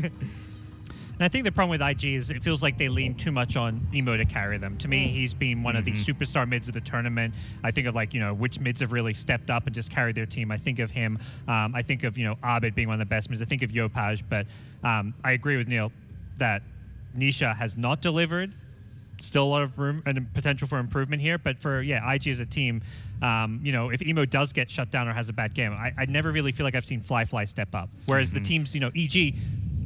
And I think the problem with IG is it feels like they lean too much on Emo to carry them. To me, he's been one of the superstar mids of the tournament. I think of like, which mids have really stepped up and just carried their team. I think of him. I think of, Abid being one of the best mids. I think of Yopaj, but I agree with Neil that Nisha has not delivered. Still a lot of room and potential for improvement here, but for IG as a team, if Emo does get shut down or has a bad game, I never really feel like I've seen Fly step up. Whereas the teams, e.g.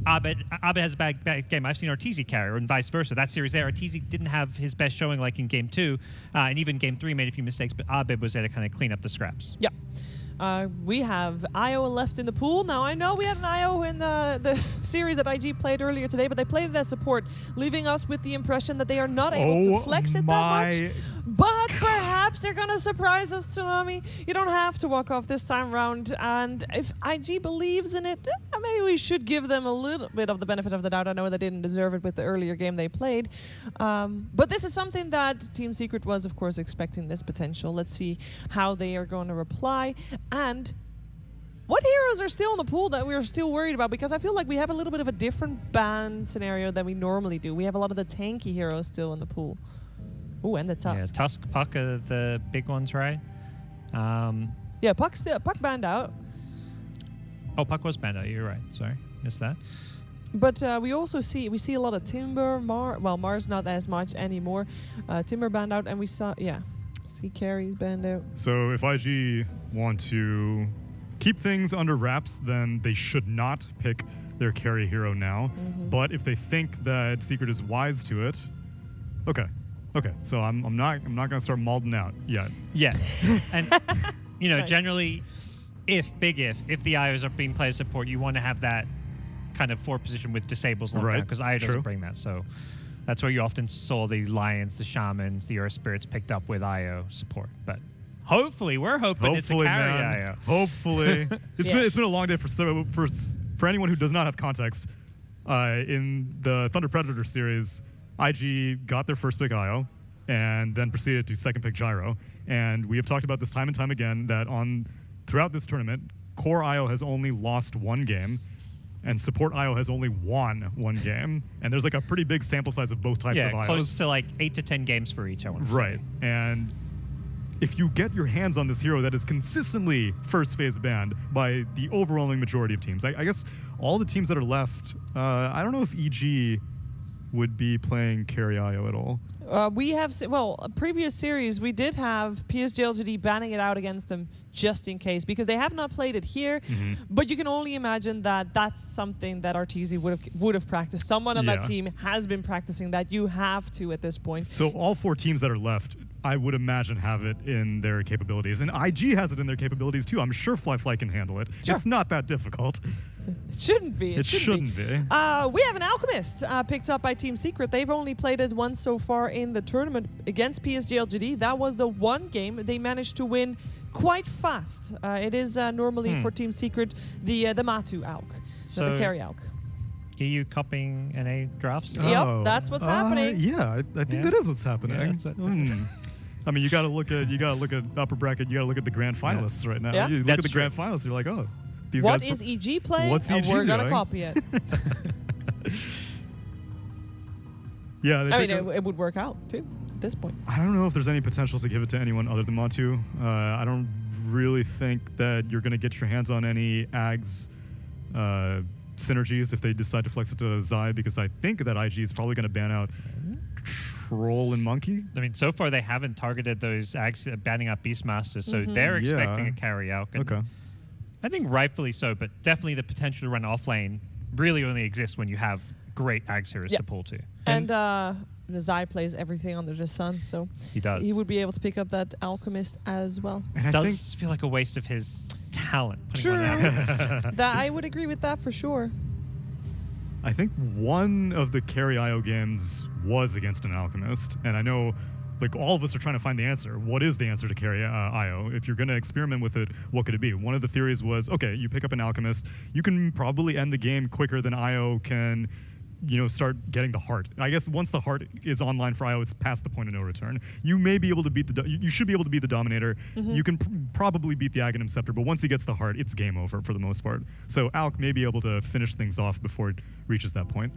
Abid has a bad game. I've seen Arteezy carry, and vice versa. That series there, Arteezy didn't have his best showing like in Game 2, and even Game 3 made a few mistakes, but Abid was there to kind of clean up the scraps. Yeah. We have IO left in the pool. Now, I know we had an IO in the series that IG played earlier today, but they played it as support, leaving us with the impression that they are not able to flex it that much. But perhaps they're going to surprise us, Tsunami. You don't have to walk off this time around. And if IG believes in it, maybe we should give them a little bit of the benefit of the doubt. I know they didn't deserve it with the earlier game they played. But this is something that Team Secret was, of course, expecting this potential. Let's see how they are going to reply. And what heroes are still in the pool that we're still worried about? Because I feel like we have a little bit of a different ban scenario than we normally do. We have a lot of the tanky heroes still in the pool. Ooh, and the Tusk. Yeah, Tusk, Puck are the big ones, right? Yeah, Puck banned out. Oh, Puck was banned out. You're right. Sorry, missed that. But we also see a lot of Timber, Mars not as much anymore. Timber banned out, and we saw see Carries banned out. So if IG want to keep things under wraps, then they should not pick their carry hero now. But if they think that Secret is wise to it, okay. So I'm not gonna start malding out yet. Yeah, and nice. Generally, if the IOs are being played as support, you want to have that kind of forward position with disables locked down, because IO doesn't bring that. So that's where you often saw the Lions, the Shamans, the Earth Spirits picked up with IO support. But hopefully, we're hoping it's a carry IO. Hopefully, it's been a long day for anyone who does not have context. In the Thunder Predator series, IG got their first pick IO and then proceeded to second pick Gyro. And we have talked about this time and time again that throughout this tournament, core IO has only lost one game and support IO has only won one game. And there's like a pretty big sample size of both types of IOs. Yeah, close to like 8 to 10 games for each, I want to say. Right. And if you get your hands on this hero that is consistently first phase banned by the overwhelming majority of teams, I guess all the teams that are left, I don't know if EG would be playing carry IO at all. We have, a previous series, we did have PSG LGD banning it out against them just in case, because they have not played it here, but you can only imagine that that's something that Arteezy would have practiced. Someone on that team has been practicing that. You have to at this point. So all 4 teams that are left, I would imagine, have it in their capabilities. And IG has it in their capabilities too. I'm sure Fly can handle it. Sure. It's not that difficult. It shouldn't be. It shouldn't be. We have an Alchemist picked up by Team Secret. They've only played it once so far in the tournament against PSG LGD. That was the one game they managed to win quite fast. It is normally for Team Secret the Matu Alk, the carry Alk. EU copying NA drafts? Yep, that's what's happening. Yeah, I think that is what's happening. Yeah, I mean, you got to look at upper bracket. You got to look at the grand finalists right now. Yeah. You look at the grand finalists. You're like, oh, these guys. What is EG playing? What's EG we're doing? gonna copy it. Yeah, I mean, it would work out too at this point. I don't know if there's any potential to give it to anyone other than Matu. I don't really think that you're going to get your hands on any Ags synergies if they decide to flex it to Zai, because I think that IG is probably going to ban out Troll and Monkey. I mean, so far they haven't targeted those Ags banning out Beastmasters, so they're expecting a carry out. Okay. I think rightfully so, but definitely the potential to run off lane really only exists when you have great Ags heroes to pull to. And Zai plays everything under the sun, so he does. He would be able to pick up that Alchemist as well. And it does feel like a waste of his talent. True. That I would agree with that for sure. I think one of the carry IO games was against an Alchemist, and I know like all of us are trying to find the answer. What is the answer to carry IO? If you're going to experiment with it, what could it be? One of the theories was, okay, you pick up an Alchemist, you can probably end the game quicker than IO can start getting the heart. I guess once the heart is online for IO, it's past the point of no return. You may be able to beat you should be able to beat the Dominator. You can probably beat the Aghanim Scepter, but once he gets the heart, it's game over for the most part. So Alk may be able to finish things off before it reaches that point.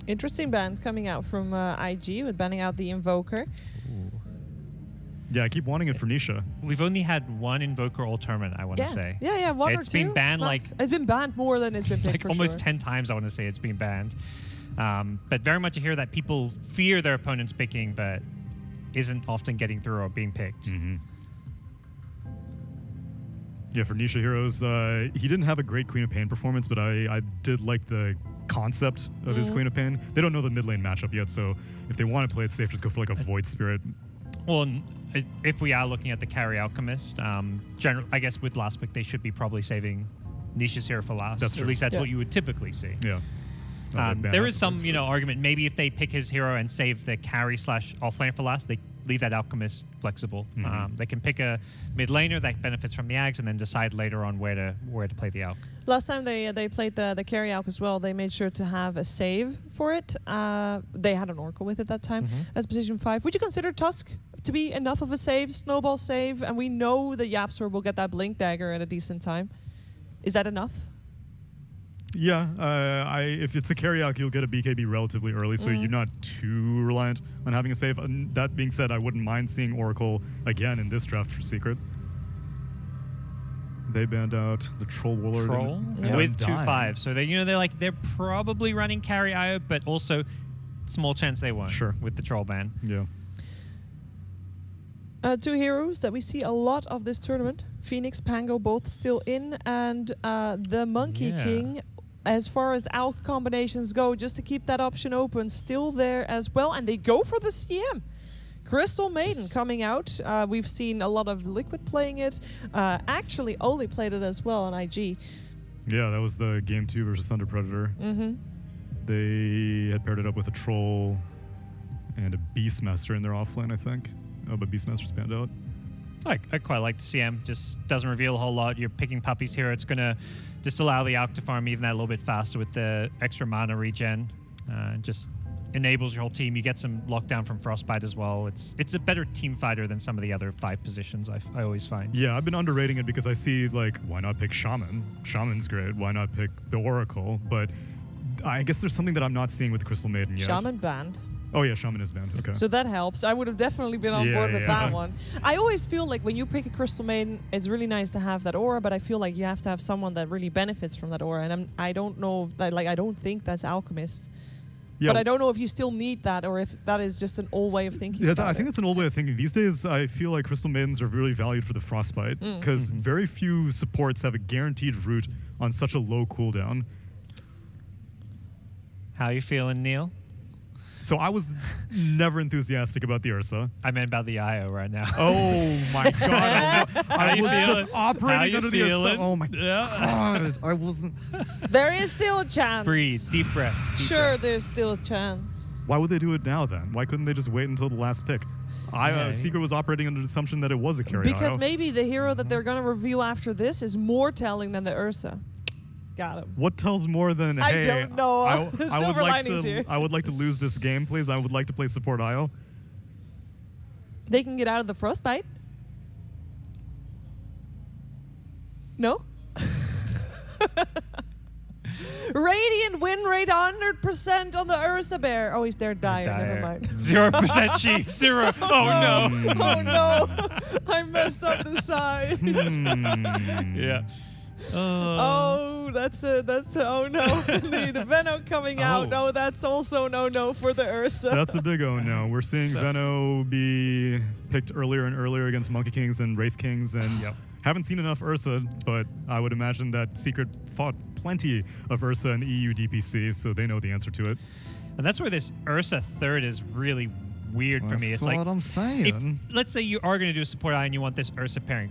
Interesting ban coming out from IG with banning out the Invoker. Ooh. Yeah, I keep wanting it for Nisha. We've only had one Invoker all tournament, I want to say. Yeah, one or two. It's been banned it's been banned more than it's been picked, like for almost sure. 10 times, I want to say it's been banned. But very much a hero that people fear their opponents picking, but isn't often getting through or being picked. Yeah, for Nisha heroes, he didn't have a great Queen of Pain performance, but I did like the concept of his Queen of Pain. They don't know the mid lane matchup yet, so if they want to play it safe, just go for like a Void Spirit. Well, if we are looking at the carry Alchemist, I guess with last pick, they should be probably saving Nisha's hero for last. That's true. At least that's what you would typically see. Yeah. There is some, argument. Maybe if they pick his hero and save the carry / offlane for last, they leave that Alchemist flexible. They can pick a mid laner that benefits from the Ags and then decide later on where to play the Alch. Last time they played the carry Alch as well, they made sure to have a save for it. They had an Oracle with it that time as position 5. Would you consider Tusk to be enough of a save, snowball save? And we know that Yapstor will get that Blink Dagger at a decent time. Is that enough? Yeah, if it's a carry out, you'll get a BKB relatively early, so you're not too reliant on having a save. And that being said, I wouldn't mind seeing Oracle again in this draft for Secret. They banned out the Troll Warlord with 2/5, so they're probably running carry IO, but also small chance they won't. Sure. With the Troll ban. Yeah. Two heroes that we see a lot of this tournament. Phoenix, Pango, both still in, and the Monkey King, as far as Alch combinations go, just to keep that option open, still there as well. And they go for the CM. Crystal Maiden coming out. We've seen a lot of Liquid playing it. Actually, Oli played it as well on IG. Yeah, that was the game 2 versus Thunder Predator. They had paired it up with a Troll and a Beastmaster in their offlane, I think. Oh, but Beastmaster's banned out. I quite like the CM. Just doesn't reveal a whole lot. You're picking puppies here. It's going to just allow the Alch to farm even that a little bit faster with the extra mana regen. Just enables your whole team. You get some lockdown from Frostbite as well. It's a better team fighter than some of the other 5 positions I always find. Yeah, I've been underrating it because I see, why not pick Shaman? Shaman's great. Why not pick the Oracle? But I guess there's something that I'm not seeing with Crystal Maiden yet. Shaman banned. Oh yeah, Shaman is banned. Okay. So that helps. I would have definitely been on board with that one. I always feel like when you pick a Crystal Maiden, it's really nice to have that aura, but I feel like you have to have someone that really benefits from that aura. And I don't know, I don't think that's Alchemist. Yeah. But I don't know if you still need that or if that is just an old way of thinking. Yeah, I think that's an old way of thinking. These days, I feel like Crystal Maidens are really valued for the Frostbite because very few supports have a guaranteed root on such a low cooldown. How you feeling, Neil? So I was never enthusiastic about the Ursa. I meant about the IO right now. Oh my god! I was just operating under the Ursa. Oh my god! I wasn't. There is still a chance. Breathe, deep breaths. Sure, there's still a chance. Why would they do it now then? Why couldn't they just wait until the last pick? Secret was operating under the assumption that it was a carry. Because maybe the hero that they're going to reveal after this is more telling than the Ursa. Got him. What tells more than, hey, I don't know. I would like to lose this game, please. I would like to play support IO. They can get out of the Frostbite. No? Radiant win rate 100% on the Ursa Bear. Oh, he's there dire. Never mind. 0% sheep. 0. Oh no. Oh no. I messed up the signs. Yeah. Oh, that's a oh no. Indeed. Veno coming out. No, that's also no for the Ursa. That's a big oh no. We're seeing Veno be picked earlier and earlier against Monkey Kings and Wraith Kings, and haven't seen enough Ursa, but I would imagine that Secret fought plenty of Ursa and EU DPC, so they know the answer to it. And that's where this Ursa third is really weird for me. It's like, what I'm saying. Let's say you are going to do a support eye and you want this Ursa pairing.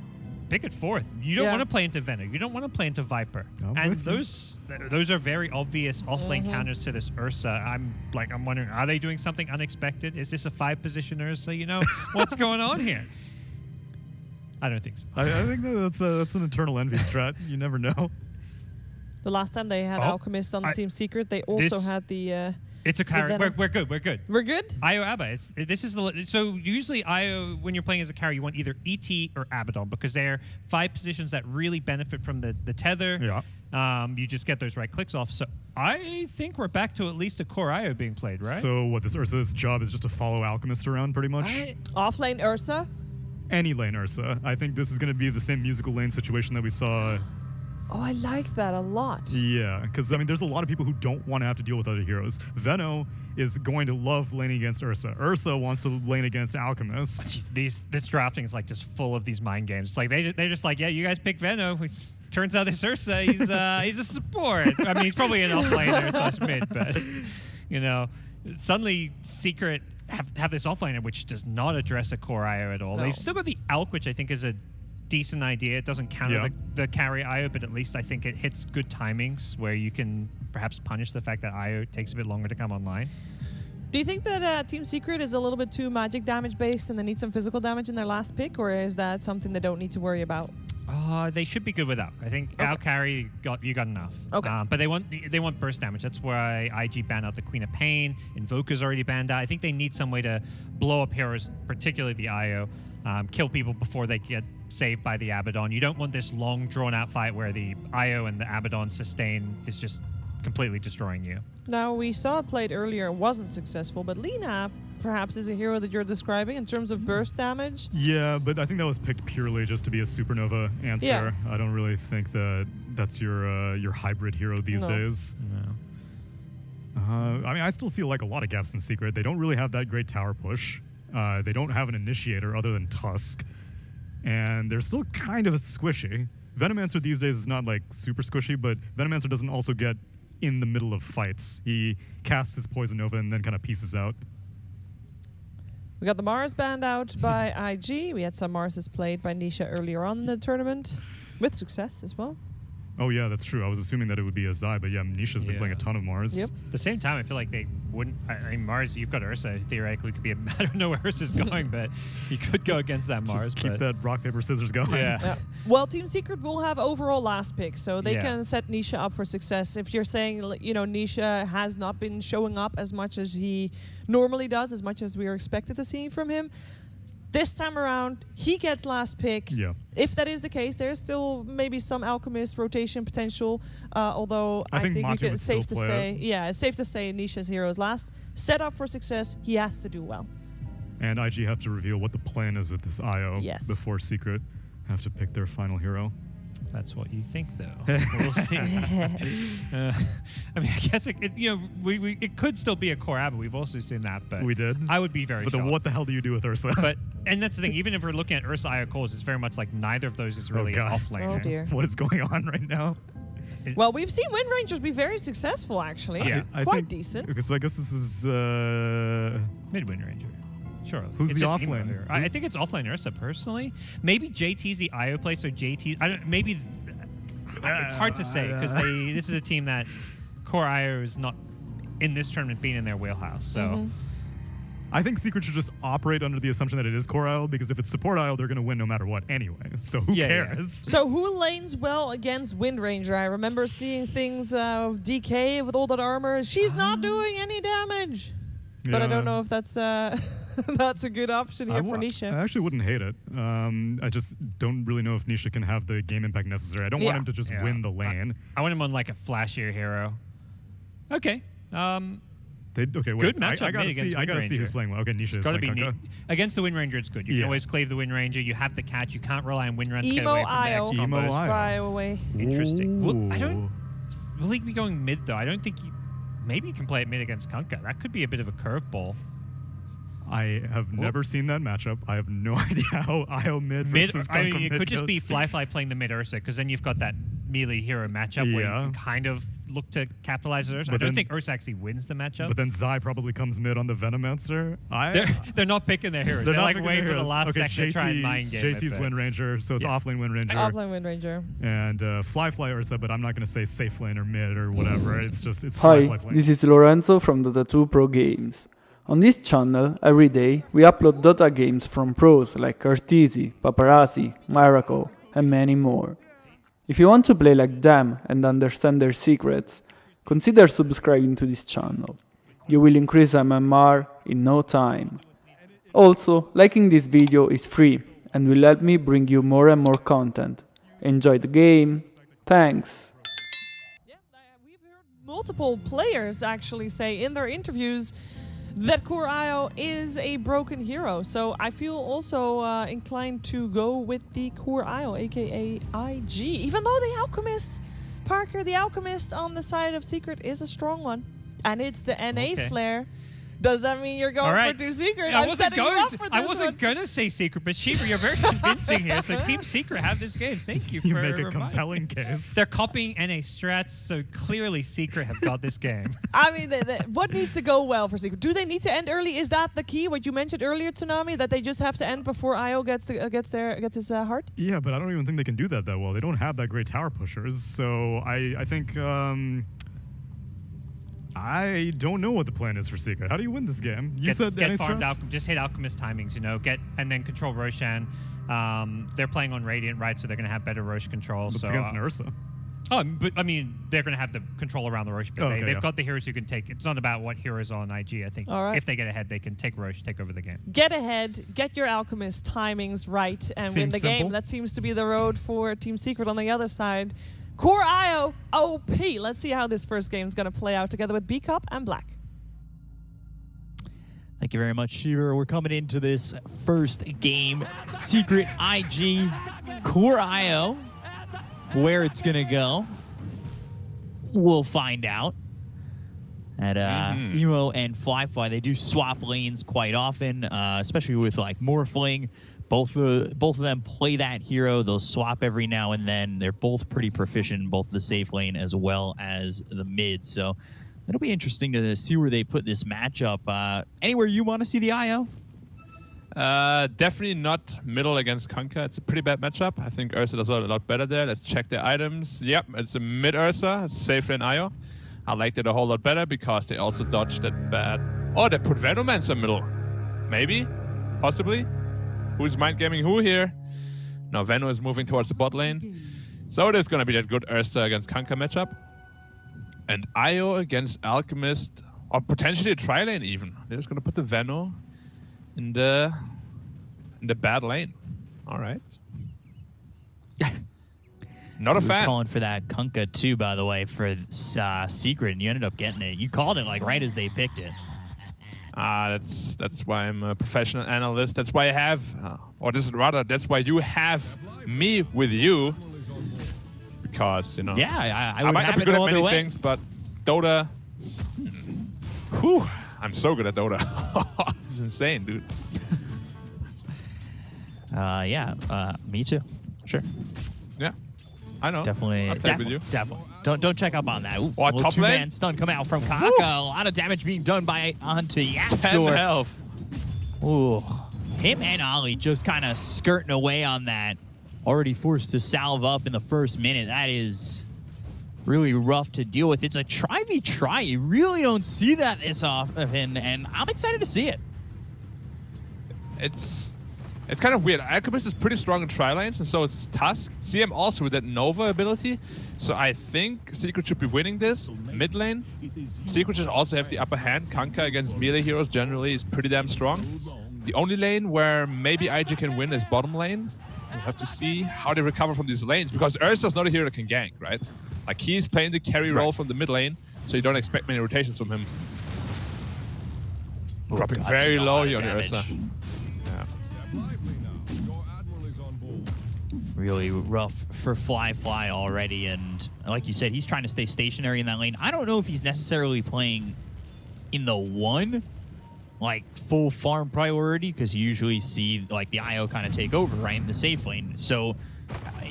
Pick it fourth. You don't want to play into Venom. You don't want to play into Viper. And those are very obvious off-lane counters to this Ursa. I'm wondering, are they doing something unexpected? Is this a 5-position Ursa? What's going on here? I don't think so. I think that's an eternal envy strat. You never know. The last time they had Alchemist on Team Secret, they also had the... It's a carry. We're good. We're good? IO Abba. So usually IO, when you're playing as a carry, you want either ET or Abaddon because they're 5 positions that really benefit from the tether. Yeah. You just get those right clicks off. So I think we're back to at least a core IO being played, right? So what, this Ursa's job is just to follow Alchemist around pretty much? Offlane Ursa? Any lane Ursa. I think this is going to be the same musical lane situation that we saw. Oh, I like that a lot. Yeah, because, I mean, there's a lot of people who don't want to have to deal with other heroes. Veno is going to love laning against Ursa. Ursa wants to lane against Alchemist. Jeez, this drafting is like just full of these mind games. It's like they're just like, yeah, you guys pick Veno. Turns out this Ursa, he's a support. I mean, he's probably an offlaner / mid, but, you know, suddenly Secret have this offlaner which does not address a core IO at all. No. They've still got the Alk, which I think is a decent idea. It doesn't counter the carry IO, but at least I think it hits good timings where you can perhaps punish the fact that IO takes a bit longer to come online. Do you think that Team Secret is a little bit too magic damage based and they need some physical damage in their last pick, or is that something they don't need to worry about? They should be good with Alk. I think Alk carry you got enough. Okay. But they want burst damage. That's why IG banned out the Queen of Pain. Invoker's already banned out. I think they need some way to blow up heroes, particularly the IO, kill people before they get saved by the Abaddon. You don't want this long drawn-out fight where the IO and the Abaddon sustain is just completely destroying you. Now, we saw it played earlier and wasn't successful, but Lina perhaps is a hero that you're describing in terms of burst damage. Yeah, but I think that was picked purely just to be a supernova answer. Yeah. I don't really think that's your hybrid hero these days. No. I mean, I still see like a lot of gaps in Secret. They don't really have that great tower push. They don't have an initiator other than Tusk. And they're still kind of squishy. Venomancer these days is not like super squishy, but Venomancer doesn't also get in the middle of fights. He casts his Poison Nova and then kind of pieces out. We got the Mars banned out by IG. We had some Marses played by Nisha earlier on in the tournament, with success as well. Oh yeah, that's true. I was assuming that it would be a Zai, but yeah, Nisha's been playing a ton of Mars. Yep. At the same time, I feel like they wouldn't. I mean, Mars, you've got Ursa. Theoretically, could be I don't know where Ursa's going, but you could go against that Mars. Just keep that rock, paper, scissors going. Yeah. Well, Team Secret will have overall last pick, so they can set Nisha up for success. If you're saying, you know, Nisha has not been showing up as much as he normally does, as much as we are expected to see from him, this time around, he gets last pick. Yeah. If that is the case, there's still maybe some Alchemist rotation potential, although I think we can, it's safe to say, it's safe to say Nisha's hero is last. Set up for success, he has to do well. And IG have to reveal what the plan is with this IO before Secret have to pick their final hero. That's what you think, though. We'll see. I mean, I guess it could still be a core Abba. We've also seen that, but we did. I would be very. But then, what the hell do you do with Ursa? And that's the thing. Even if we're looking at Ursa IO cores, it's very much like neither of those is really an offlaner. Oh dear. What is going on right now? Well, we've seen Wind Rangers be very successful, actually. Yeah, quite decent. Okay, so I guess this is mid Wind Ranger. Sure. Who's the offlane? I think it's offlane Ursa, personally. Maybe JT's the IO play, so JT... maybe... it's hard to say, because this is a team that core IO is not, in this tournament, being in their wheelhouse, so... I think Secret should just operate under the assumption that it is core IO, because if it's support IO, they're going to win no matter what anyway, so who cares? Yeah. So who lanes well against Wind Ranger? I remember seeing things of DK with all that armor. She's not doing any damage. But I don't know if that's... that's a good option here for Nisha. I actually wouldn't hate it. I just don't really know if Nisha can have the game impact necessary. I don't want him to just win the lane. I want him on like a flashier hero. Okay. Good matchup. I gotta see who's playing well. Okay, Nisha is playing Kunkka. Against the Wind Ranger, it's good. You can always clave the Wind Ranger. You have the catch. You can't rely on Wind Run to get away from the X combos. By away. Interesting. Well, will he be going mid though? I don't think maybe you can play it mid against Kunkka. That could be a bit of a curveball. I have never seen that matchup. I have no idea how IO mid versus Kunkka mid it could just be Fly playing the mid Ursa, because then you've got that melee hero matchup where you can kind of look to capitalize on Ursa. I don't think Ursa actually wins the matchup. But then Zai probably comes mid on the Venomancer. They're not picking their heroes. They're like waiting for the last second to try and mind game. JT's Wind Ranger, so it's offlane Wind Ranger. Offlane Wind Ranger. And Fly Ursa, but I'm not going to say safe lane or mid or whatever. It's Hi, Fly lane. this is Lorenzo from Dota Pro Games. On this channel, every day, we upload Dota games from pros like Arteezy, Paparazzi, Miracle, and many more. If you want to play like them and understand their secrets, consider subscribing to this channel. You will increase MMR in no time. Also, liking this video is free and will help me bring you more and more content. Enjoy the game. Thanks. Yeah, we've heard multiple players actually say in their interviews that Core IO is a broken hero. So I feel also inclined to go with the Core IO, aka IG. Even though the Alchemist, Parker, the Alchemist on the side of Secret is a strong one. And it's the NA flare. Does that mean you're going for Team Secret? I wasn't going to say Secret, but Shiva, you're very convincing here. So Team Secret have this game. Thank you for make a compelling case. They're copying NA strats, so clearly Secret have got this game. I mean, what needs to go well for Secret? Do they need to end early? Is that the key? What you mentioned earlier, Tsunami, that they just have to end before IO gets his heart? Yeah, but I don't even think they can do that well. They don't have that great tower pushers. So I think... I don't know what the plan is for Secret. How do you win this game? You said get farmed just hit Alchemist timings, you know, and then control Roshan. They're playing on Radiant, right? So they're going to have better Rosh control. It's against an Ursa. Oh, but I mean, they're going to have the control around the Rosh. They've got the heroes who can take. It's not about what heroes are on IG. I think if they get ahead, they can take Rosh, take over the game. Get ahead, get your Alchemist timings right, and win the game. That seems to be the road for Team Secret on the other side. Core IO OP. Let's see how this first game is going to play out together with B-Cup and Black. Thank you very much, Shiva. We're coming into this first game. Secret IG, Core IO. Where it's going to go, we'll find out. At Emo and Fly, they do swap lanes quite often, especially with like Morphling. Both of them play that hero. They'll swap every now and then. They're both pretty proficient in both the safe lane as well as the mid. So it'll be interesting to see where they put this matchup. Anywhere you want to see the IO? Definitely not middle against Kunkka. It's a pretty bad matchup. I think Ursa does a lot better there. Let's check the items. Yep, it's a mid Ursa. It's safe lane IO. I liked it a whole lot better because they also dodged that bad. Oh, they put Venomancer middle. Maybe? Possibly? Who's mind gaming who here? Now Veno is moving towards the bot lane. So there's going to be that good Ursa against Kunkka matchup. And IO against Alchemist, or potentially a tri-lane even. They're just going to put the Veno in the bad lane. All right. Not a fan. Calling for that Kunkka too, by the way, for Secret, and you ended up getting it. You called it like right as they picked it. That's why I'm a professional analyst. That's why I have, or this is rather, that's why you have me with you. Because, you know, yeah, I might not be good at many things, but Dota, whew, I'm so good at Dota. It's insane, dude. Me too. Sure. Yeah, I know. Definitely. Definitely. Don't check up on that. Ooh, top two-man lane? stun coming out from Kunkka. A lot of damage being done onto 10 Yapzor. health. Ooh, him and Ollie just kind of skirting away on that. Already forced to salve up in the first minute. That is really rough to deal with. It's a try v try. You really don't see that this often, and I'm excited to see it. It's kind of weird. Alchemist is pretty strong in tri-lanes, and so it's Tusk. CM also with that Nova ability. So I think Secret should be winning this mid lane. Secret should also have the upper hand. Kunkka against melee heroes generally is pretty damn strong. The only lane where maybe IG can win is bottom lane. We'll have to see how they recover from these lanes, because Ursa's not a hero that can gank, right? Like, he's playing the carry role from the mid lane, so you don't expect many rotations from him. Dropping very low here on Ursa. Yeah. Really rough for Fly already, and like you said, he's trying to stay stationary in that lane. I don't know if he's necessarily playing in the one, like, full farm priority, because you usually see, like, the IO kind of take over, right, in the safe lane. So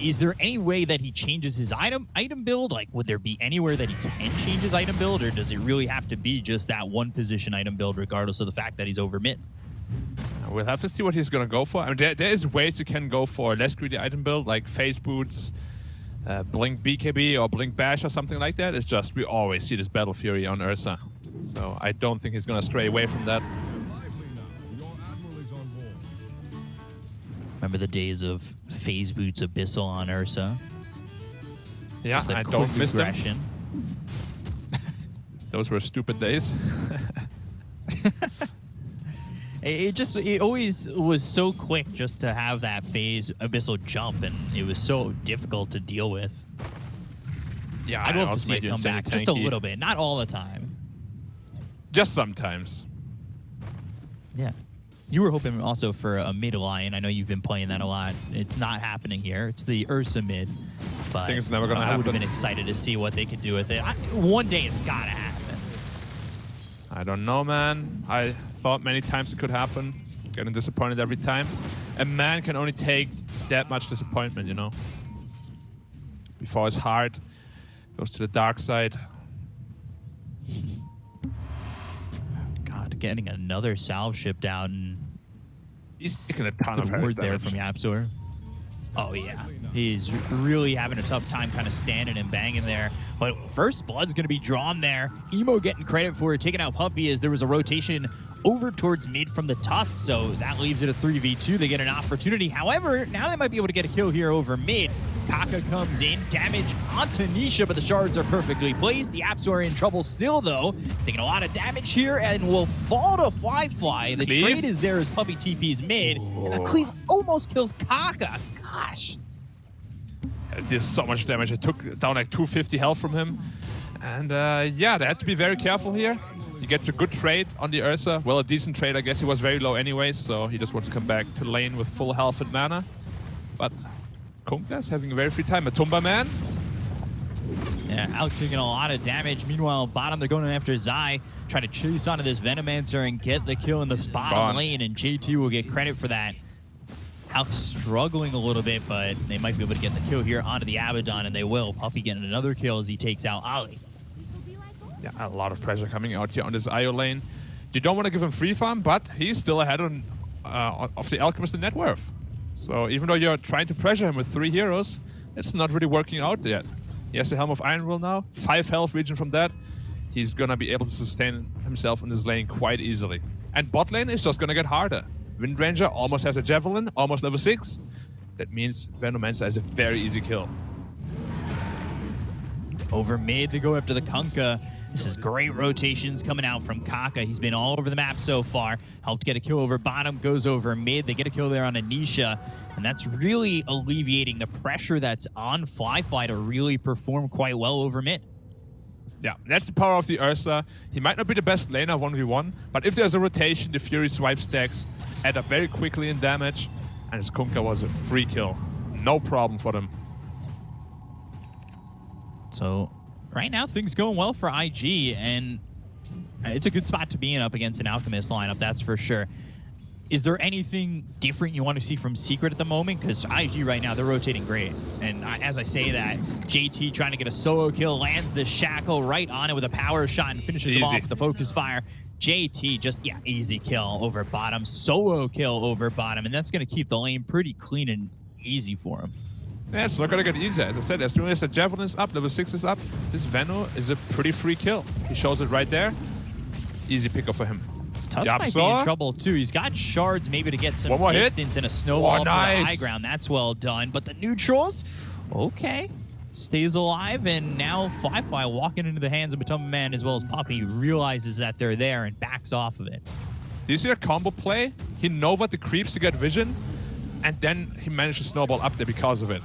is there any way that he changes his item build? Like, would there be anywhere that he can change his item build, or does it really have to be just that one position item build, regardless of the fact that he's over mid? We'll have to see what he's going to go for. I mean, there is ways you can go for a less greedy item build, like Phase Boots, Blink BKB, or Blink Bash, or something like that. It's just we always see this Battle Fury on Ursa. So I don't think he's going to stray away from that. Remember the days of Phase Boots Abyssal on Ursa? Yeah, Just the I quick don't miss them. aggression. Those were stupid days. It always was so quick just to have that phase abyssal jump, and it was so difficult to deal with. Yeah, I'd love to see it come back just a little bit, not all the time. Just sometimes. Yeah. You were hoping also for a mid line. I know you've been playing that a lot. It's not happening here. It's the Ursa mid. But I think it's never going to happen. I would have been excited to see what they could do with it. One day it's got to happen. I don't know, man. I thought many times it could happen. Getting disappointed every time. A man can only take that much disappointment, you know. Before his heart goes to the dark side. God, getting another salve ship down. And he's taking a ton of word there damage. from Yapzor. Oh, yeah. He's really having a tough time kind of standing and banging there. But first blood's going to be drawn there. Emo getting credit for it, taking out Puppy as there was a rotation over towards mid from the Tusk, so that leaves it a 3v2. They get an opportunity. However, now they might be able to get a kill here over mid. Kaka comes in, damage onto Nisha, but the shards are perfectly placed. The Apps are in trouble still, though. He's taking a lot of damage here and will fall to Fly. The Cleave? trade is there as Puppy TP's mid, and the Cleave almost kills Kaka. Gosh. It did so much damage. It took down like 250 health from him. And yeah, they had to be very careful here. He gets a good trade on the Ursa. Well, a decent trade. I guess he was very low anyway, so he just wants to come back to lane with full health and mana. But Kunka's having a very free time. A Tumba man. Yeah, out taking a lot of damage. Meanwhile, bottom, they're going after Zai, trying to chase onto this Venomancer and get the kill in the bottom lane, and JT will get credit for that. Out struggling a little bit, but they might be able to get the kill here onto the Abaddon, and they will. Puppy getting another kill as he takes out Ali. Yeah, a lot of pressure coming out here on this IO lane. You don't want to give him free farm, but he's still ahead on of the Alchemist in net worth. So even though you're trying to pressure him with 3 heroes, it's not really working out yet. He has the Helm of Iron Will now, 5 health region from that. He's gonna be able to sustain himself in this lane quite easily. And bot lane is just gonna get harder. Windranger almost has a Javelin, almost level 6. That means Venomancer has a very easy kill. Over mid, they go after the Kunkka. This is great rotations coming out from Kaka. He's been all over the map so far. Helped get a kill over bottom, goes over mid. They get a kill there on Anisha, and that's really alleviating the pressure that's on Fly to really perform quite well over mid. Yeah, that's the power of the Ursa. He might not be the best laner 1v1, but if there's a rotation, the Fury swipe stacks add up very quickly in damage, and his Kunkka was a free kill. No problem for them. So right now, things going well for IG, and it's a good spot to be in up against an Alchemist lineup, that's for sure. Is there anything different you want to see from Secret at the moment? Because IG right now, they're rotating great. And as I say that, JT trying to get a solo kill, lands the Shackle right on it with a power shot and finishes him off with the focus fire. JT just, yeah, easy kill over bottom, solo kill over bottom, and that's going to keep the lane pretty clean and easy for him. Yeah, it's not going to get easier. As I said, as soon as the Javelin is up, level 6 is up, this Veno is a pretty free kill. He shows it right there. Easy picker for him. Tusk might be in trouble too. He's got shards maybe to get some distance and a snowball for the high ground. That's well done. But the neutrals, okay, stays alive, and now Fly walking into the hands of Matuma Man as well as Puppy realizes that they're there and backs off of it. Do you see a combo play? He Nova the creeps to get vision, and then he managed to snowball up there because of it.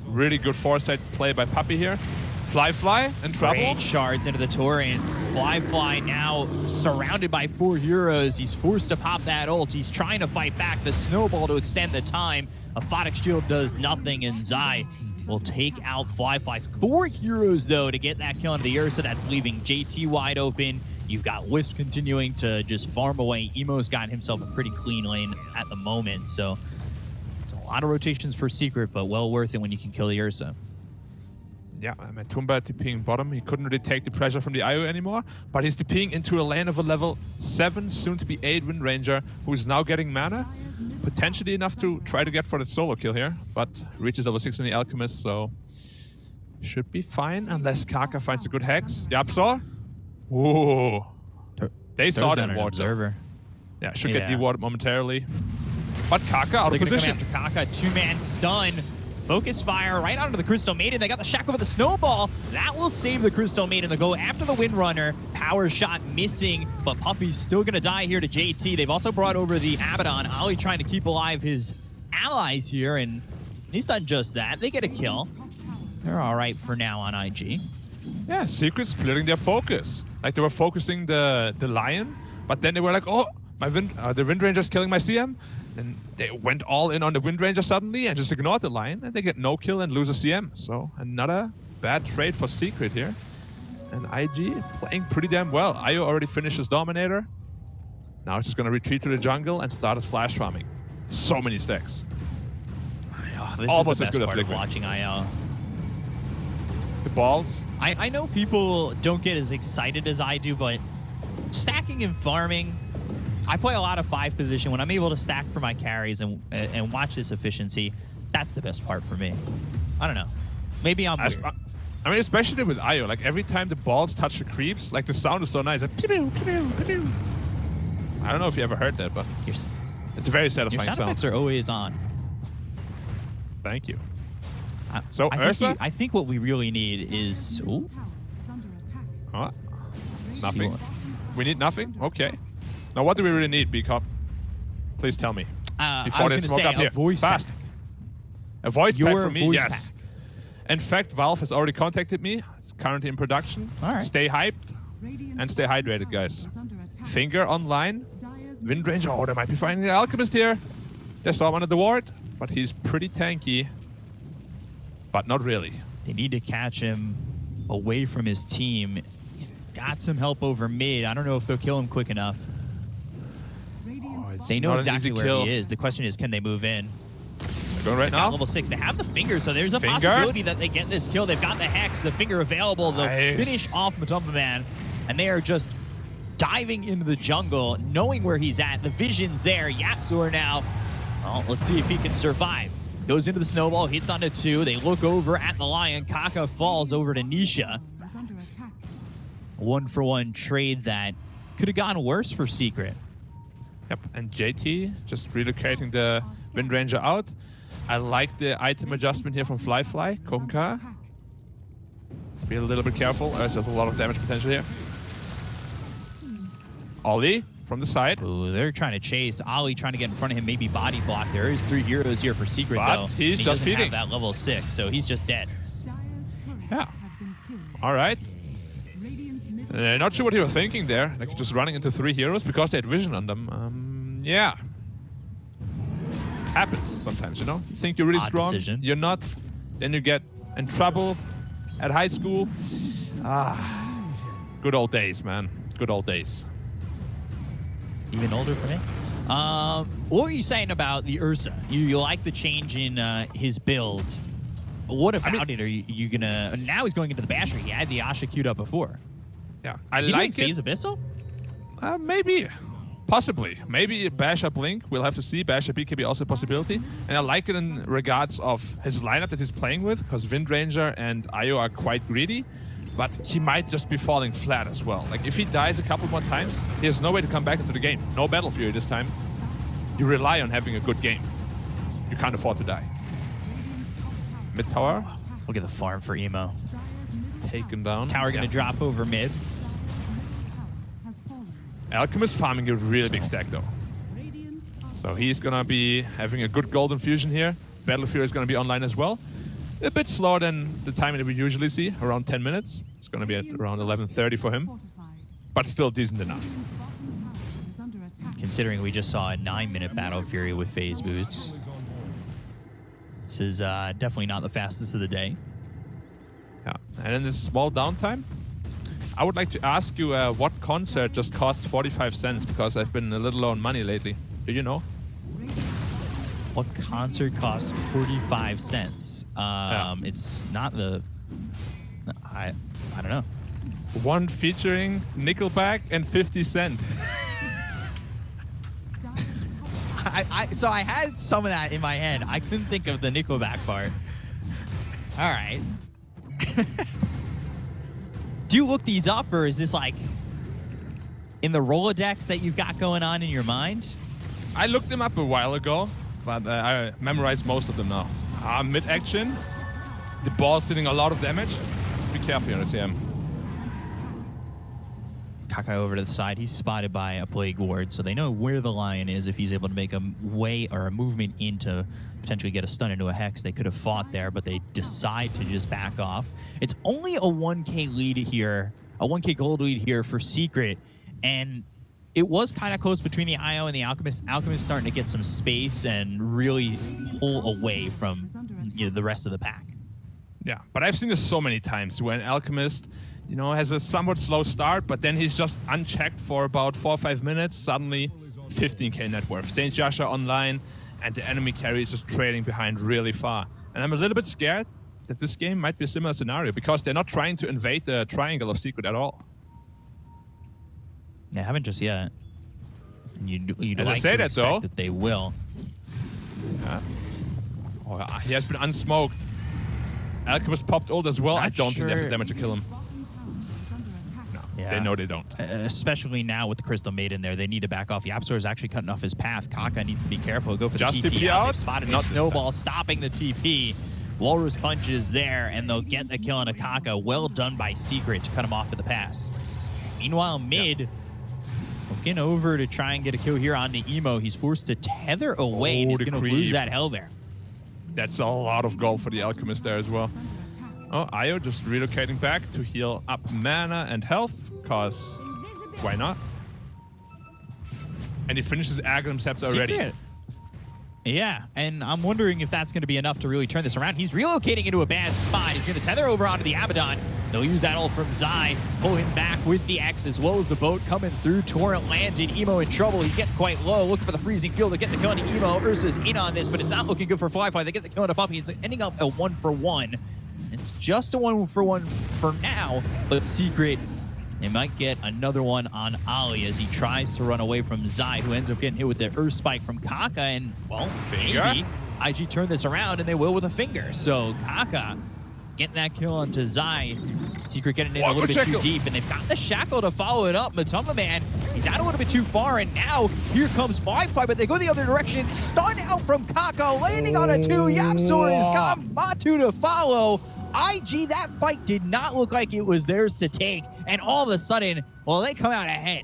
Really good foresight play by Puppy here. Fly in trouble. Great shards into the torrent. Fly now surrounded by 4 heroes. He's forced to pop that ult. He's trying to fight back the snowball to extend the time. A Photic Shield does nothing, and Zai will take out Fly. 4 heroes, though, to get that kill into the Ursa. That's leaving JT wide open. You've got Wisp continuing to just farm away. Emo's got himself a pretty clean lane at the moment, so it's a lot of rotations for Secret, but well worth it when you can kill the Ursa. Yeah, Matumba TPing bottom. He couldn't really take the pressure from the IO anymore, but he's TPing into a lane of a level 7, soon to be 8 Windranger, who is now getting mana. Potentially enough to try to get for the solo kill here, but reaches level 6 on the Alchemist, so should be fine, unless Kaka finds a good hex. The Upsaw? Whoa. They saw that water. Yeah, should get dewatered momentarily. But Kaka out of position. After Kaka, 2-man stun Focus fire right onto the Crystal Maiden. They got the shackle with the snowball. That will save the Crystal Maiden. They'll go after the Windrunner. Power shot missing, but Puppey's still going to die here to JT. They've also brought over the Abaddon. Ollie trying to keep alive his allies here, and he's done just that. They get a kill. They're all right for now on IG. Yeah, Secret splitting their focus. Like they were focusing the Lion, but then they were like, oh, the Wind Ranger's killing my CM. And they went all in on the Wind Ranger suddenly and just ignored the Lion, and they get no kill and lose a CM. So another bad trade for Secret here. And IG playing pretty damn well. Io already finished his Dominator. Now he's just going to retreat to the jungle and start his flash farming. So many stacks. Oh, this Almost is as the good best as part of Liquid. watching IO. The balls. I know people don't get as excited as I do, but stacking and farming, I play a lot of 5 position. When I'm able to stack for my carries and watch this efficiency, that's the best part for me. I don't know. Maybe I'm weird. I mean, especially with Io, like every time the balls touch the creeps, like the sound is so nice. Like, pew, pew, pew. I don't know if you ever heard that, but it's a very Your satisfying sound sound. effects are always on. Thank you. So I Ursa? think think what we really need is... Ooh. Oh, nothing. We need nothing? Okay. Now what do we really need, B-Cop? Please tell me. I Before was they going to smoke say up a here. voice Fast. pack. A voice pack Your for me, voice yes. pack. In fact, Valve has already contacted me. It's currently in production. All right. Stay hyped and stay hydrated, guys. Finger online. Wind Ranger. Oh, they might be finding the Alchemist here. They saw him under the ward, but he's pretty tanky. But not really. They need to catch him away from his team. He's got some help over mid. I don't know if they'll kill him quick enough. Oh, it's They know not an exactly easy where kill. he is. The question is, can they move in? They're going right Got now. level 6. They have the finger, so there's a Finger? possibility that they get this kill. They've got the Hex, the finger available. They'll Nice. finish off Matumba Man, and they are just diving into the jungle, knowing where he's at. The vision's there. Yapzor now. Well, let's see if he can survive. Goes into the snowball, hits onto 2. They look over at the Lion. Kaka falls over to Nisha. 1-for-1 trade that could have gone worse for Secret. Yep, and JT just relocating the Wind Ranger out. I like the item adjustment here from Fly, Konka. Be a little bit careful, there's a lot of damage potential here. Ollie from the side. Ooh, they're trying to chase. Ollie trying to get in front of him, maybe body block. There is 3 heroes here for Secret, But though. he's He just doesn't feeding. have that level 6, so he's just dead. Yeah. All right. Not sure what you were thinking there. Like just running into 3 heroes because they had vision on them. Yeah. Happens sometimes, you know? You think you're really Odd strong. decision. You're not. Then you get in trouble at high school. Good old days, man. Good old days. Even older for me. What were you saying about the Ursa? You like the change in his build. What about it? Are you gonna... Now he's going into the Basher. He had the Asha queued up before. Yeah, I Is he like doing it. Phase Abyssal? Maybe. Possibly. Maybe Bash Up Blink. We'll have to see. Bash Up B can be also a possibility. And I like it in regards of his lineup that he's playing with, because Wind Ranger and Io are quite greedy, but he might just be falling flat as well. Like, if he dies a couple more times, he has no way to come back into the game. No Battle Fury this time. You rely on having a good game. You can't afford to die. Mid tower. Look at the farm for Emo. Taken down. Tower gonna drop over mid. Alchemist farming a really big stack though. So he's gonna be having a good golden fusion here. Battle Fury is gonna be online as well. A bit slower than the time that we usually see, around 10 minutes. It's gonna be at around 11:30 for him, but still decent enough. Considering we just saw a 9-minute Battle Fury with phase boots. This is definitely not the fastest of the day. Yeah, and in this small downtime, I would like to ask you what concert just costs 45 cents, because I've been a little low on money lately. Do you know? What concert costs 45 cents? It's not the... I don't know. One featuring Nickelback and 50 Cent. So I had some of that in my head. I couldn't think of the Nickelback part. All right. Do you look these up, or is this like in the Rolodex that you've got going on in your mind? I looked them up a while ago, but I memorized most of them now. Mid-action. The ball's dealing a lot of damage. Be careful here, SCM. Kakai over to the side. He's spotted by a Plague Ward, so they know where the Lion is. If he's able to make a way or a movement into potentially get a stun into a Hex, they could have fought there, but they decide to just back off. It's only a 1K lead here, a 1K gold lead here for Secret, and it was kind of close between the IO and the Alchemist. Alchemist starting to get some space and really pull away from the rest of the pack. Yeah, but I've seen this so many times when Alchemist, has a somewhat slow start, but then he's just unchecked for about 4 or 5 minutes. Suddenly, 15K net worth. Saint Joshua online, and the enemy carry is just trailing behind really far. And I'm a little bit scared that this game might be a similar scenario because they're not trying to invade the triangle of Secret at all. They haven't just yet. And you'd As like I say to that, expect though. that they will. Yeah. Oh, he has been unsmoked. Alchemist popped ult as well. I don't think they have the damage to kill him. No, Yeah. they know they don't. Especially now with the Crystal Maiden there, they need to back off. Yapzor is actually cutting off his path. Kaka needs to be careful. Go for Just the TP TP out. out? They've spotted Not a this snowball, stopping the TP. Walrus punches there, and they'll get the kill on Akaka. Well done by Secret to cut him off at the pass. Meanwhile, mid, looking over to try and get a kill here on the Emo. He's forced to tether away, and he's the going to creep. lose that hell there. That's a lot of gold for the Alchemist there as well. Oh, Io just relocating back to heal up mana and health, cause why not? And he finishes Aghanim Scepter already. Secret. Yeah, and I'm wondering if that's going to be enough to really turn this around. He's relocating into a bad spot. He's going to tether over onto the Abaddon. They'll use that ult from Zai, pull him back with the X, as well as the boat coming through. Torrent landed. Emo in trouble. He's getting quite low, looking for the freezing field to get the kill on Emo. Ursa's in on this, but it's not looking good for Flyfly. They get the kill on a Puppy. It's ending up a 1-for-1. It's just a 1-for-1 for now, but Secret, they might get another one on Ali as he tries to run away from Zai, who ends up getting hit with the Earth Spike from Kaka, and, well, maybe IG turn this around, and they will with a finger. So Kaka getting that kill onto Zai. Secret getting in a little bit too deep, and they've got the Shackle to follow it up. Matuma Man, he's out a little bit too far, and now here comes Firefly, but they go the other direction. Stun out from Kaka, landing on a 2. Yapzor has got Matu to follow. IG, that fight did not look like it was theirs to take, and all of a sudden, well, they come out ahead.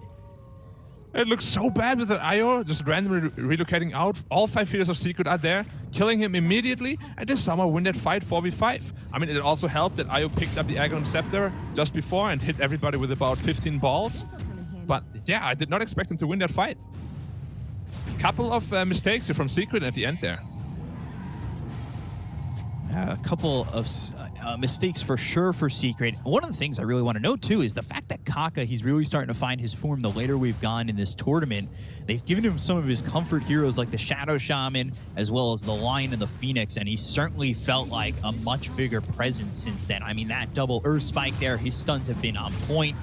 It looks so bad with the IO just randomly relocating out. All 5 feeders of Secret are there, killing him immediately, and they somehow win that fight 4v5. I mean, it also helped that IO picked up the Aghanim Scepter just before and hit everybody with about 15 balls. But yeah, I did not expect him to win that fight. Couple of mistakes here from Secret at the end there. A couple of mistakes for sure for Secret. One of the things I really want to note too is the fact that Kaka, he's really starting to find his form the later we've gone in this tournament. They've given him some of his comfort heroes like the Shadow Shaman as well as the Lion and the Phoenix, and he certainly felt like a much bigger presence since then. I mean, that double Earth Spike there, his stuns have been on point.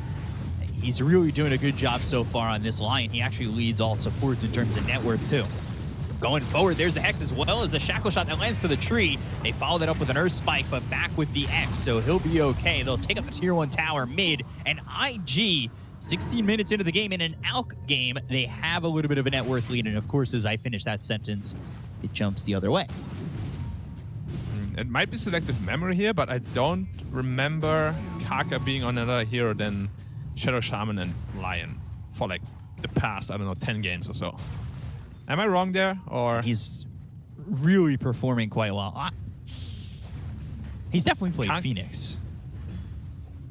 He's really doing a good job so far on this Lion. He actually leads all supports in terms of net worth too. Going forward, there's the Hex as well as the Shackle Shot that lands to the tree. They follow that up with an Earth Spike, but back with the X, so he'll be okay. They'll take up the Tier 1 tower mid, and IG, 16 minutes into the game, in an Alk game, they have a little bit of a net worth lead, and of course, as I finish that sentence, it jumps the other way. It might be selective memory here, but I don't remember Kaka being on another hero than Shadow Shaman and Lion for like the past, I don't know, 10 games or so. Am I wrong there, or? He's really performing quite well. He's definitely played Phoenix.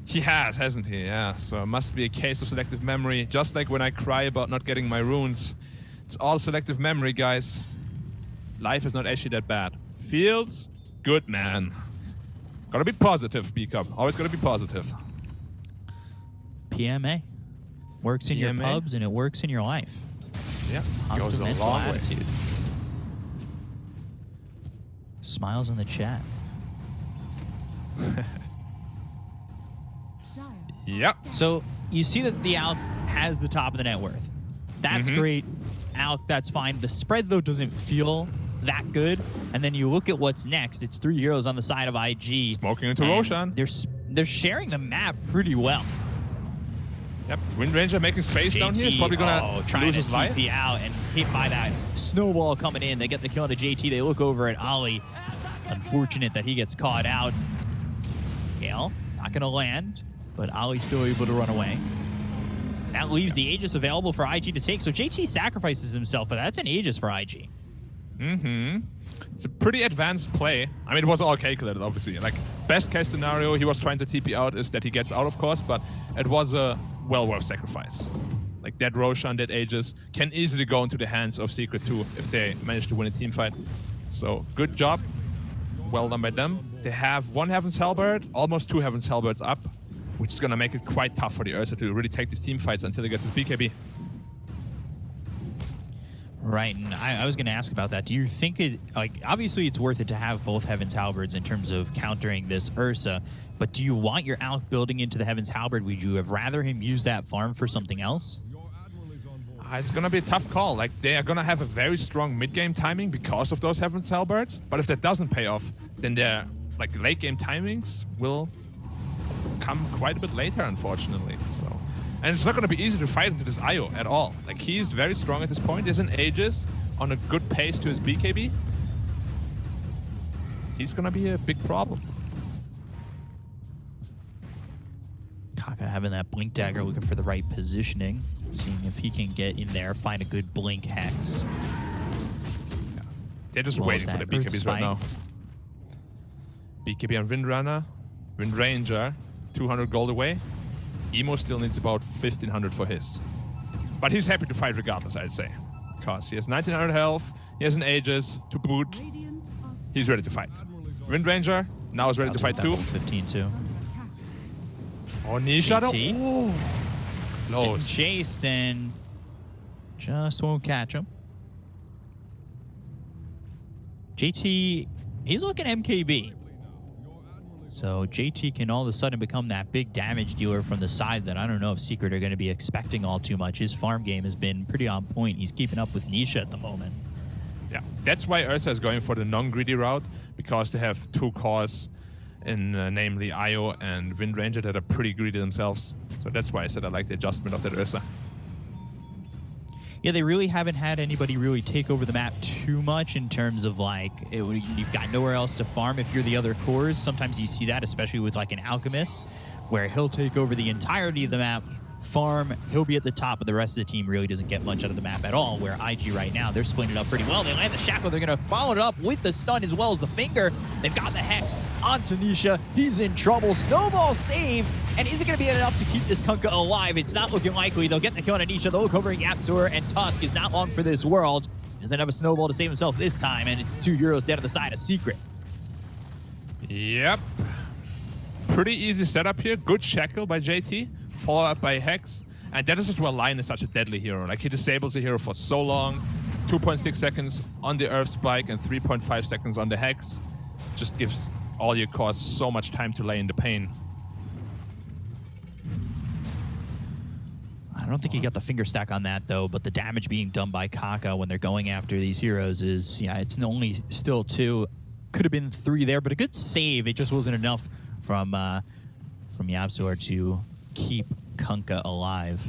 He has, hasn't he? Yeah, so it must be a case of selective memory. Just like when I cry about not getting my runes. It's all selective memory, guys. Life is not actually that bad. Feels good, man. Gotta be positive, B-Cup. Always gotta be positive. PMA. Works in your pubs and it works in your life. Yeah, goes a long way. Attitude. Smiles in the chat. Yep. So you see that the Alk has the top of the net worth. That's great. Alk, that's fine. The spread, though, doesn't feel that good. And then you look at what's next. It's 3 heroes on the side of IG. Smoking into Roshan. They're sharing the map pretty well. Yep, Wind Ranger making space down here. He's probably gonna lose his life. TP out and hit by that snowball coming in. They get the kill to JT. They look over at Ollie. Unfortunate that he gets caught out. Gale, not going to land, but Ali's still able to run away. That leaves the Aegis available for IG to take. So JT sacrifices himself, but that's an Aegis for IG. It's a pretty advanced play. I mean, it was all calculated, obviously. Like, best case scenario, he was trying to TP out is that he gets out, of course, but it was a well worth sacrifice. Like, that Roshan, that Aegis can easily go into the hands of Secret too if they manage to win a team fight. So, good job. Well done by them. They have one Heaven's Halberd, almost two Heaven's Halberds up, which is going to make it quite tough for the Ursa to really take these team fights until he gets his BKB. Right, and I was going to ask about that. Do you think it, like, obviously it's worth it to have both Heaven's Halberds in terms of countering this Ursa, but do you want your Alk building into the Heaven's Halberd? Would you have rather him use that farm for something else? It's going to be a tough call. Like, they are going to have a very strong mid-game timing because of those Heaven's Halberds, but if that doesn't pay off, then their, like, late-game timings will come quite a bit later, unfortunately. So, and it's not going to be easy to fight into this IO at all. Like, he's very strong at this point. He's an Aegis on a good pace to his BKB. He's going to be a big problem. Kaka having that Blink Dagger, looking for the right positioning, seeing if he can get in there, find a good Blink Hex. Yeah. They're just waiting for the BKBs right now. BKB on Windrunner, Windranger, 200 gold away. Emo still needs about 1,500 for his. But he's happy to fight regardless, I'd say. Because he has 1,900 health, he has an Aegis to boot. He's ready to fight. Windranger now is ready to fight too. 15 too. Oh, knee shadow. Getting Close. chased and just won't catch him. JT, he's looking MKB. So JT can all of a sudden become that big damage dealer from the side that I don't know if Secret are going to be expecting all too much. His farm game has been pretty on point. He's keeping up with Nisha at the moment. Yeah, that's why Ursa is going for the non-greedy route, because they have two cores in namely IO and Windranger that are pretty greedy themselves. So that's why I said I like the adjustment of that Ursa. Yeah, they really haven't had anybody really take over the map too much in terms of, like, you've got nowhere else to farm if you're the other cores. Sometimes you see that, especially with, like, an Alchemist, where he'll take over the entirety of the map, farm, he'll be at the top, but the rest of the team really doesn't get much out of the map at all, where IG right now, they're splitting it up pretty well. They land the Shackle, they're going to follow it up with the stun as well as the finger. They've got the Hex onto Nisha. He's in trouble. Snowball save, and is it going to be enough to keep this Kunkka alive? It's not looking likely. They'll get the kill on Nisha. They'll covering Yapzor, and Tusk is not long for this world. Doesn't have a Snowball to save himself this time, and it's 2 Euros dead on the side of Secret. Yep. Pretty easy setup here. Good Shackle by JT. Followed up by Hex, and that is just why Lion is such a deadly hero. Like, he disables the hero for so long. 2.6 seconds on the Earth Spike and 3.5 seconds on the Hex. Just gives all your cores so much time to lay in the pain. I don't think he got the finger stack on that, though, but the damage being done by Kaka when they're going after these heroes is, yeah, it's only still 2. Could have been 3 there, but a good save. It just wasn't enough from Yapzor to keep Kunkka alive.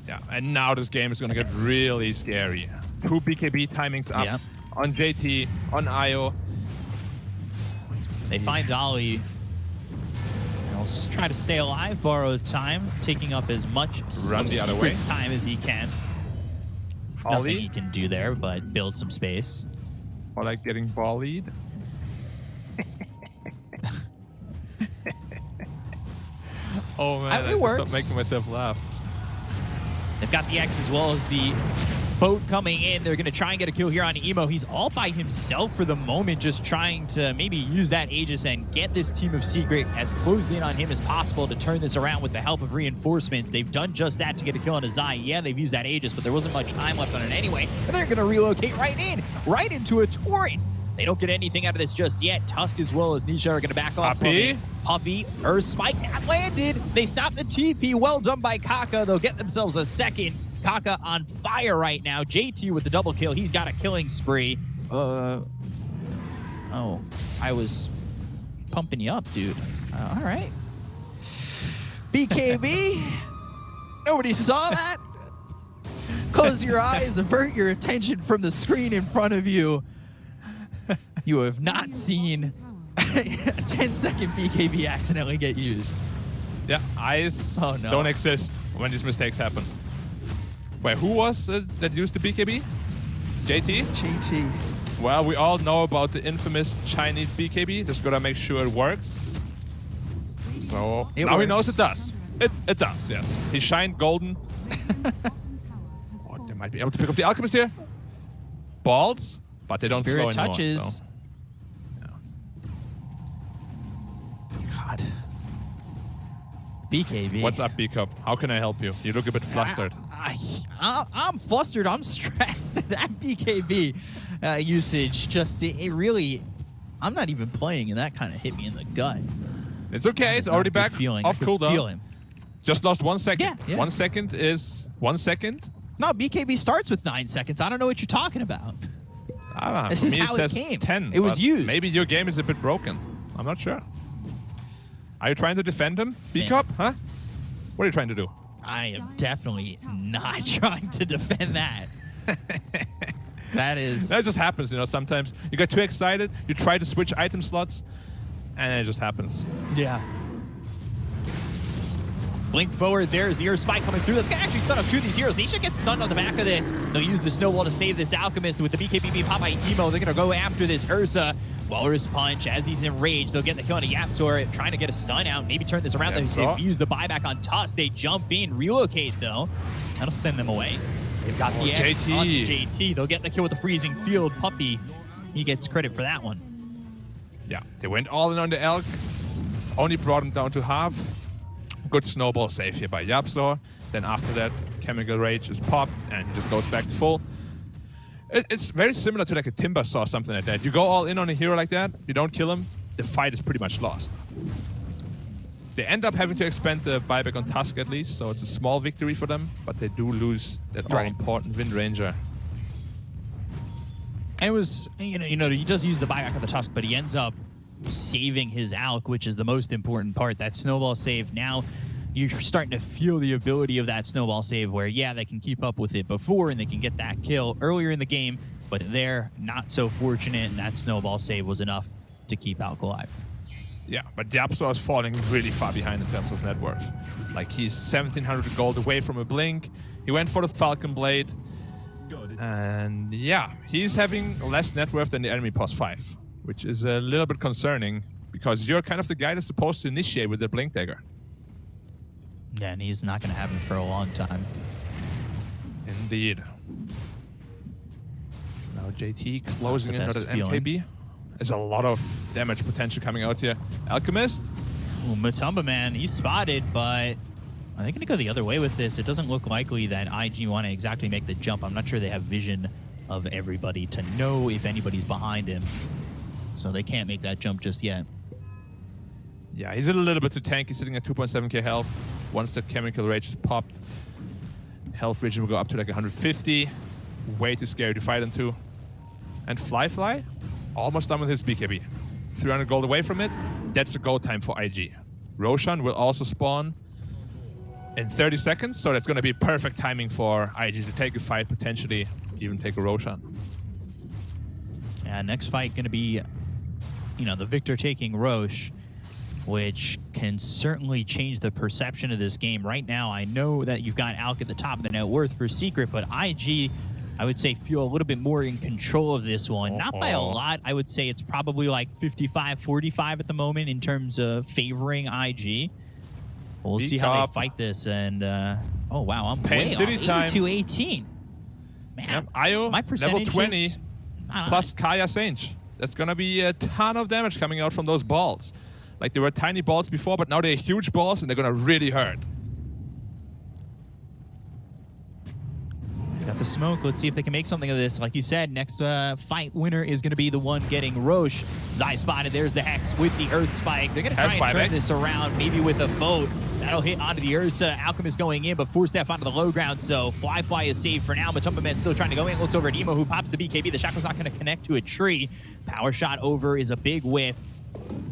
Yeah, and now this game is going to get really scary. 2 BKB timings up on JT, on IO. They find Dolly. He'll try to stay alive, borrow time, taking up as much Run the other way. time as he can. Nothing he can do there, but build some space. Or like getting volleyed. Oh man, It works. Stop making myself laugh. They've got the X as well as the boat coming in. They're going to try and get a kill here on Emo. He's all by himself for the moment, just trying to maybe use that Aegis and get this team of Secret as closed in on him as possible to turn this around with the help of reinforcements. They've done just that to get a kill on Azai. Yeah, they've used that Aegis, but there wasn't much time left on it anyway. And they're going to relocate right into a turret. They don't get anything out of this just yet. Tusk as well as Nisha are going to back off. Puppy, Earth Spike, that landed. They stop the TP. Well done by Kaka. They'll get themselves a second. Kaka on fire right now. JT with the double kill. He's got a killing spree. Oh, I was pumping you up, dude. All right. BKB. Nobody saw that. Close your eyes, avert your attention from the screen in front of you. You have not seen a 10-second BKB accidentally get used. Yeah, eyes Oh, no. don't exist when these mistakes happen. Wait, who was that used the BKB? JT? JT. Well, we all know about the infamous Chinese BKB. Just gotta make sure it works. So It now he works. knows it does. It does, yes. He shined golden. Oh, they might be able to pick up the Alchemist here. Balls, but they don't slow Spirit anymore. touches. So. God. BKB. What's up, B-Cup? How can I help you? You look a bit flustered. I'm flustered. I'm stressed. That BKB usage just, it really, I'm not even playing and that kind of hit me in the gut. It's okay. It's already back Feeling. off I could feel cooldown. him. Just lost 1 second. Yeah. 1 second is 1 second. No, BKB starts with 9 seconds. I don't know what you're talking about. This For is me, how it it says came. 10. It was but used. Maybe your game is a bit broken. I'm not sure. Are you trying to defend him, B-Cup? Huh? What are you trying to do? I am definitely not trying to defend that. That is... That just happens, you know, sometimes. You get too excited, you try to switch item slots, and it just happens. Yeah. Blink forward, there's the Earth Spike coming through. That's going to actually stun up two of these heroes. They should get stunned on the back of this. They'll use the Snowball to save this Alchemist with the BKB pop by Emo. They're going to go after this Ursa. Walrus Punch, as he's enraged, they'll get the kill on a Yapzor, trying to get a stun out, maybe turn this around. They've used the buyback on Tusk. They jump in, relocate though. That'll send them away. They've got the X JT. onto JT. They'll get the kill with the Freezing Field. Puppy, he gets credit for that one. Yeah, they went all in on the Elk, only brought him down to half. Good snowball save here by Yapzor. Then after that, Chemical Rage is popped and he just goes back to full. It's very similar to like a Timber Saw, something like that. You go all in on a hero like that, you don't kill him, the fight is pretty much lost. They end up having to expend the buyback on Tusk at least, so it's a small victory for them, but they do lose that all-important Wind Ranger. And it was, you know, he does use the buyback on the Tusk, but he ends up saving his Alk, which is the most important part. That Snowball save, now you're starting to feel the ability of that Snowball save where, yeah, they can keep up with it before and they can get that kill earlier in the game, but they're not so fortunate, and that Snowball save was enough to keep Alk alive. Yeah, but Yapzor is falling really far behind in terms of net worth. Like, he's 1,700 gold away from a blink. He went for the Falcon Blade. And yeah, he's having less net worth than the enemy plus 5, which is a little bit concerning because you're kind of the guy that's supposed to initiate with the Blink Dagger. Yeah, and he's not going to have him for a long time. Indeed. Now JT closing in on best the feeling. MKB. There's a lot of damage potential coming out here. Alchemist? Ooh, Matumba, man, he's spotted, but are they going to go the other way with this? It doesn't look likely that IG want to exactly make the jump. I'm not sure they have vision of everybody to know if anybody's behind him. So they can't make that jump just yet. Yeah, he's a little bit too tanky, sitting at 2.7k health. Once that Chemical Rage is popped, health region will go up to like 150. Way too scary to fight into. And Fly, almost done with his BKB. 300 gold away from it. That's a go time for IG. Roshan will also spawn in 30 seconds, so that's going to be perfect timing for IG to take a fight, potentially even take a Roshan. Yeah, next fight going to be, you know, the victor taking Roche, which can certainly change the perception of this game. Right now, I know that you've got Alk at the top of the net worth for Secret, but IG, I would say, feel a little bit more in control of this one. Not by a lot. I would say it's probably like 55-45 at the moment in terms of favoring IG. We'll see how they fight this. And, oh, wow, I'm Pain way City off. time. 82-18. Man, Yep. Io, my level 20, percentages, plus Kaya Sage. That's going to be a ton of damage coming out from those balls. Like, they were tiny balls before, but now they're huge balls, and they're going to really hurt. Got the smoke. Let's see if they can make something of this. Like you said, next fight winner is going to be the one getting Roche. Zai spotted. There's the Hex with the Earth Spike. They're going to try and turn this around, maybe with a boat. That'll hit onto the Ursa. Alchemist going in, but forced F onto the low ground, so Fly is saved for now. Matumba Man still trying to go in. Looks over at Emo, who pops the BKB. The Shackle's not going to connect to a tree. Power shot over is a big whiff.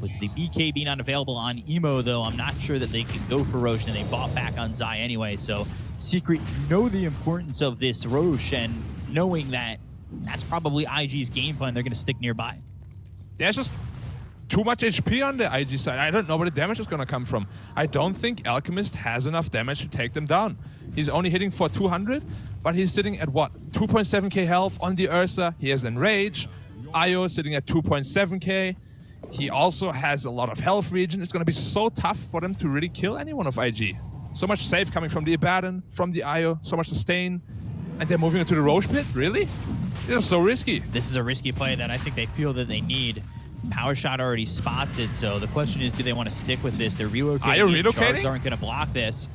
With the BKB not available on Emo, though, I'm not sure that they can go for Roche, and they bought back on Zai anyway. So Secret know the importance of this Roche, and knowing that that's probably IG's game plan, they're going to stick nearby. there's just too much HP on the IG side. I don't know where the damage is going to come from. I don't think Alchemist has enough damage to take them down. He's only hitting for 200, but he's sitting at what? 2.7k health on the Ursa. He has Enrage. Io sitting at 2.7k. He also has a lot of health regen. It's going to be so tough for them to really kill anyone of IG. So much save coming from the Abaddon, from the Io, so much sustain. And they're moving into the Roche Pit? Really? They're so risky. This is a risky play that I think they feel that they need. Power Shot already spots it, so the question is, do they want to stick with this? They're relocating. Are you relocating? Shards aren't going to block this.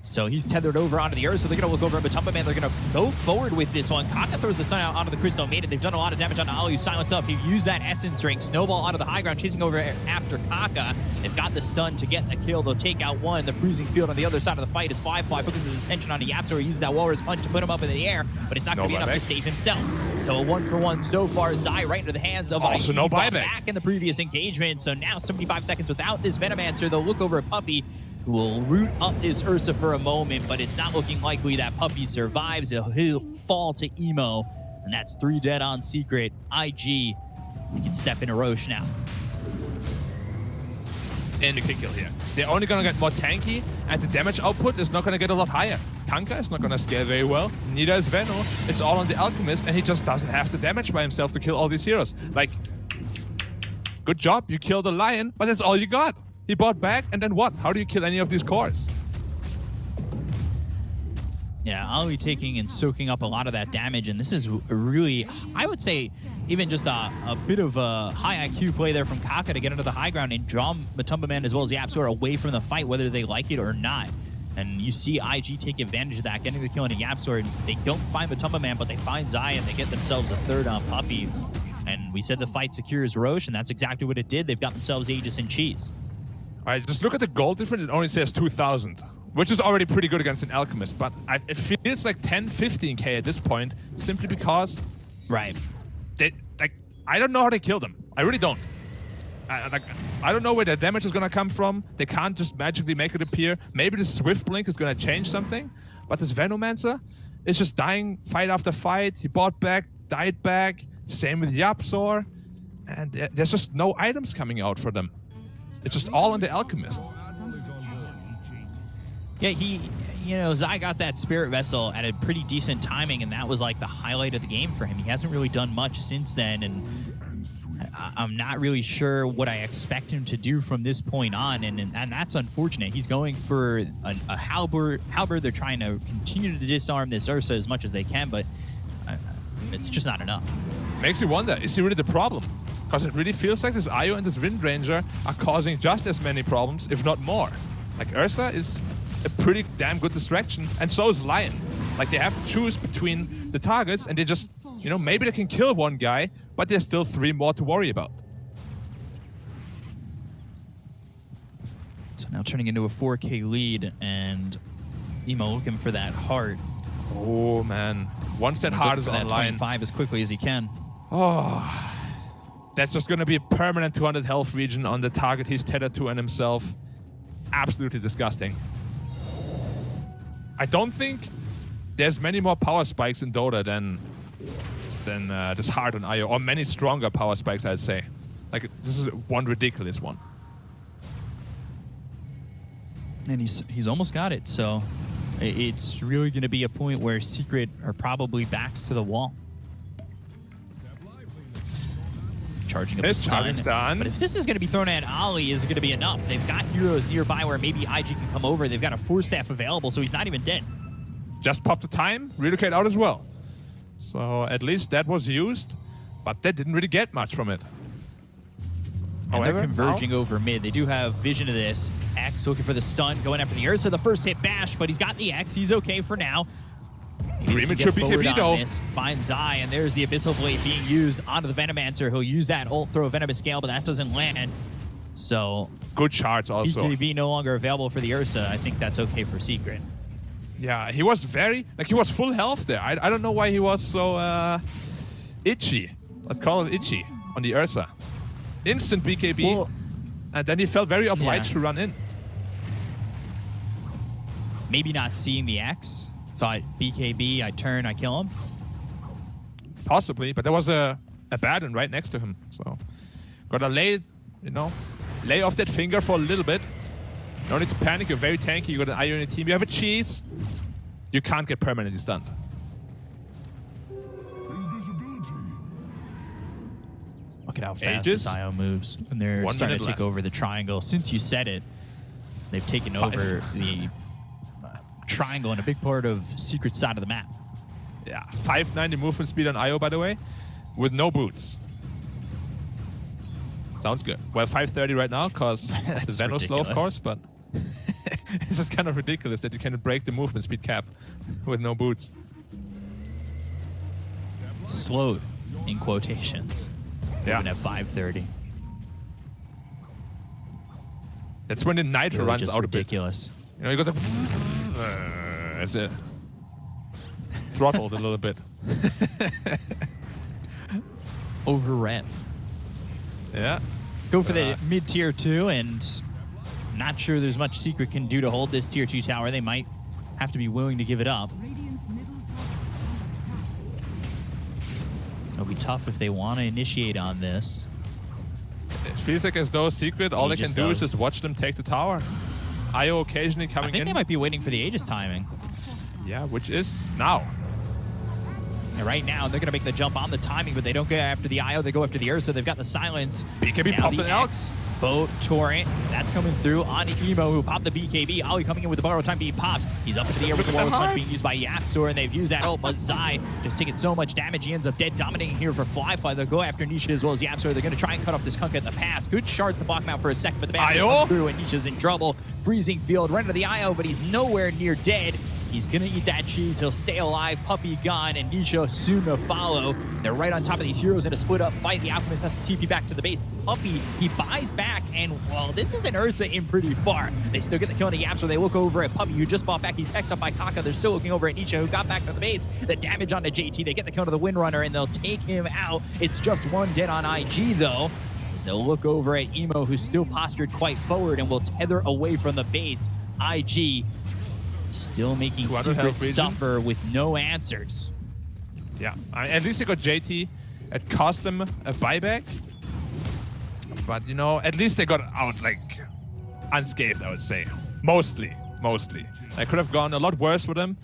So he's tethered over onto the Earth, so they're going to look over at Matumba Man. They're going to go forward with this one. Kaka throws the Sun out onto the Crystal Maiden. They've done a lot of damage on Ali, who's silenced up. He used that Essence Ring. Snowball onto the high ground, chasing over after Kaka. They've got the stun to get the kill. They'll take out one. The freezing field on the other side of the fight is Firefly focuses his attention on Yapso. He uses that Walrus Punch to put him up in the air, but it's not going to be enough to save himself. So a 1-for-1 so far. Zai right into the hands of also no buyback. Back in the previous engagement. So now 75 seconds without this Venomancer. They'll look over at Puppey, who will root up this Ursa for a moment, but it's not looking likely that Puppey survives. He'll fall to Emo, and that's 3 dead on Secret. IG, he can step into Roche now. And the kill here. They're only going to get more tanky, and the damage output is not going to get a lot higher. Kanka is not going to scale very well. Neither is Veno. It's all on the Alchemist, and he just doesn't have the damage by himself to kill all these heroes. Like, good job, you killed a Lion, but that's all you got. He bought back, and then what? How do you kill any of these cores? Yeah, Ali taking and soaking up a lot of that damage, and this is a really, I would say, even just a bit of a high IQ play there from Kaka to get into the high ground and draw Matumba Man as well as Yapsor away from the fight, whether they like it or not. And you see IG take advantage of that, getting the kill into Yapsor. They don't find Matumba Man, but they find Zai, and they get themselves a third on Puppey. And we said the fight secures Roche, and that's exactly what it did. They've got themselves Aegis and Cheese. All right, just look at the gold difference. It only says 2,000, which is already pretty good against an Alchemist. But it feels like 10, 15k at this point, simply because, right? I don't know how they kill them. I really don't. I don't know where their damage is gonna come from. They can't just magically make it appear. Maybe the Swift Blink is gonna change something. But this Venomancer is just dying fight after fight. He bought back, died back. Same with Yapsor, and there's just no items coming out for them. It's just all on the Alchemist. Yeah, Zai got that Spirit Vessel at a pretty decent timing, and that was like the highlight of the game for him. He hasn't really done much since then, and I'm not really sure what I expect him to do from this point on, and that's unfortunate. He's going for a halberd. They're trying to continue to disarm this Ursa as much as they can, but it's just not enough. Makes you wonder, is he really the problem? Because it really feels like this Io and this Wind Ranger are causing just as many problems, if not more. Like, Ursa is a pretty damn good distraction, and so is Lion. Like, they have to choose between the targets, and they just, maybe they can kill one guy, but there's still 3 more to worry about. So now turning into a 4K lead, and Emo looking for that heart. Oh, man. Once that heart is online, 25 as quickly as he can. Oh, that's just going to be a permanent 200 health region on the target he's tethered to and himself. Absolutely disgusting. I don't think there's many more power spikes in Dota than this heart on Io, or many stronger power spikes, I'd say. Like, this is one ridiculous one. And he's almost got it, so it's really going to be a point where Secret are probably backs to the wall. Charging up the stun. But if this is going to be thrown at Ali, is it going to be enough? They've got heroes nearby where maybe IG can come over. They've got a Force Staff available, so he's not even dead. Just popped the time, relocate out as well. So at least that was used, but that didn't really get much from it. And they're converging over mid. They do have vision of this. X looking for the stun, going after the Ursa. The first hit bash, but he's got the X. He's okay for now. Premature BKB though. Finds Zai, and there's the Abyssal Blade being used onto the Venomancer. He'll use that ult, throw a Venomous Scale, but that doesn't land. So good charge also. BKB no longer available for the Ursa. I think that's okay for Secret. Yeah, he was he was full health there. I don't know why he was so itchy. Let's call it itchy on the Ursa. Instant BKB, and then he felt very obliged to run in. Maybe not seeing the X. Thought BKB, I turn, I kill him. Possibly, but there was a Abaddon right next to him. So Gotta lay off that finger for a little bit. No need to panic. You're very tanky. You got an IO in your team. You have a cheese. You can't get permanently stunned. Look at how fast this IO moves when they're starting to take over the triangle. Since you said it, they've taken over the triangle and a big part of Secret's side of the map. Yeah, 590 movement speed on IO, by the way, with no boots. Sounds good. Well, 530 right now, because the Venom's slow, of course, but it's just kind of ridiculous that you can break the movement speed cap with no boots. Slowed, in quotations. Yeah. Even at 530. That's when the nitro runs out ridiculous. a bit. You know, you go to... that's it. Throttled a little bit. Over rev. Yeah. Go for the mid tier 2, and not sure there's much Secret can do to hold this tier 2 tower. They might have to be willing to give it up. It'll be tough if they want to initiate on this. It feels like as though Secret, all they can do is just watch them take the tower. IO occasionally coming in. I think they might be waiting for the Aegis timing. Yeah, which is now. And right now, they're going to make the jump on the timing, but they don't go after the IO, they go after the Ursa. They've got the silence. BKB popped it out. Boat torrent, that's coming through on Emo, who popped the BKB. Ali coming in with the borrow time being popped. He's up into the air with the Warless Punch being used by Yapsor, and they've used that ult, but Zai just taking so much damage. He ends up dead, dominating here for Flyfly. They'll go after Nisha as well as Yapsor. They're going to try and cut off this Kunkka at the pass. Good shards to block him out for a second, but the ban comes through, and Nisha's in trouble. Freezing field, right into the IO, but he's nowhere near dead. He's going to eat that cheese. He'll stay alive. Puppey gone, and Nisha soon to follow. They're right on top of these heroes in a split-up fight. The Alchemist has to TP back to the base. Puppey, he buys back, and, well, this is an Ursa in pretty far. They still get the kill on the Yapsor. They look over at Puppey, who just bought back. He's hexed up by Kaka. They're still looking over at Nisha, who got back to the base. The damage onto JT. They get the kill to the Windrunner, and they'll take him out. It's just one dead on IG, though. As they'll look over at Emo, who's still postured quite forward and will tether away from the base. IG still making Secret suffer with no answers. Yeah, at least they got JT. It cost them a buyback. But, you know, at least they got out, like, unscathed, I would say. Mostly. I could have gone a lot worse for them.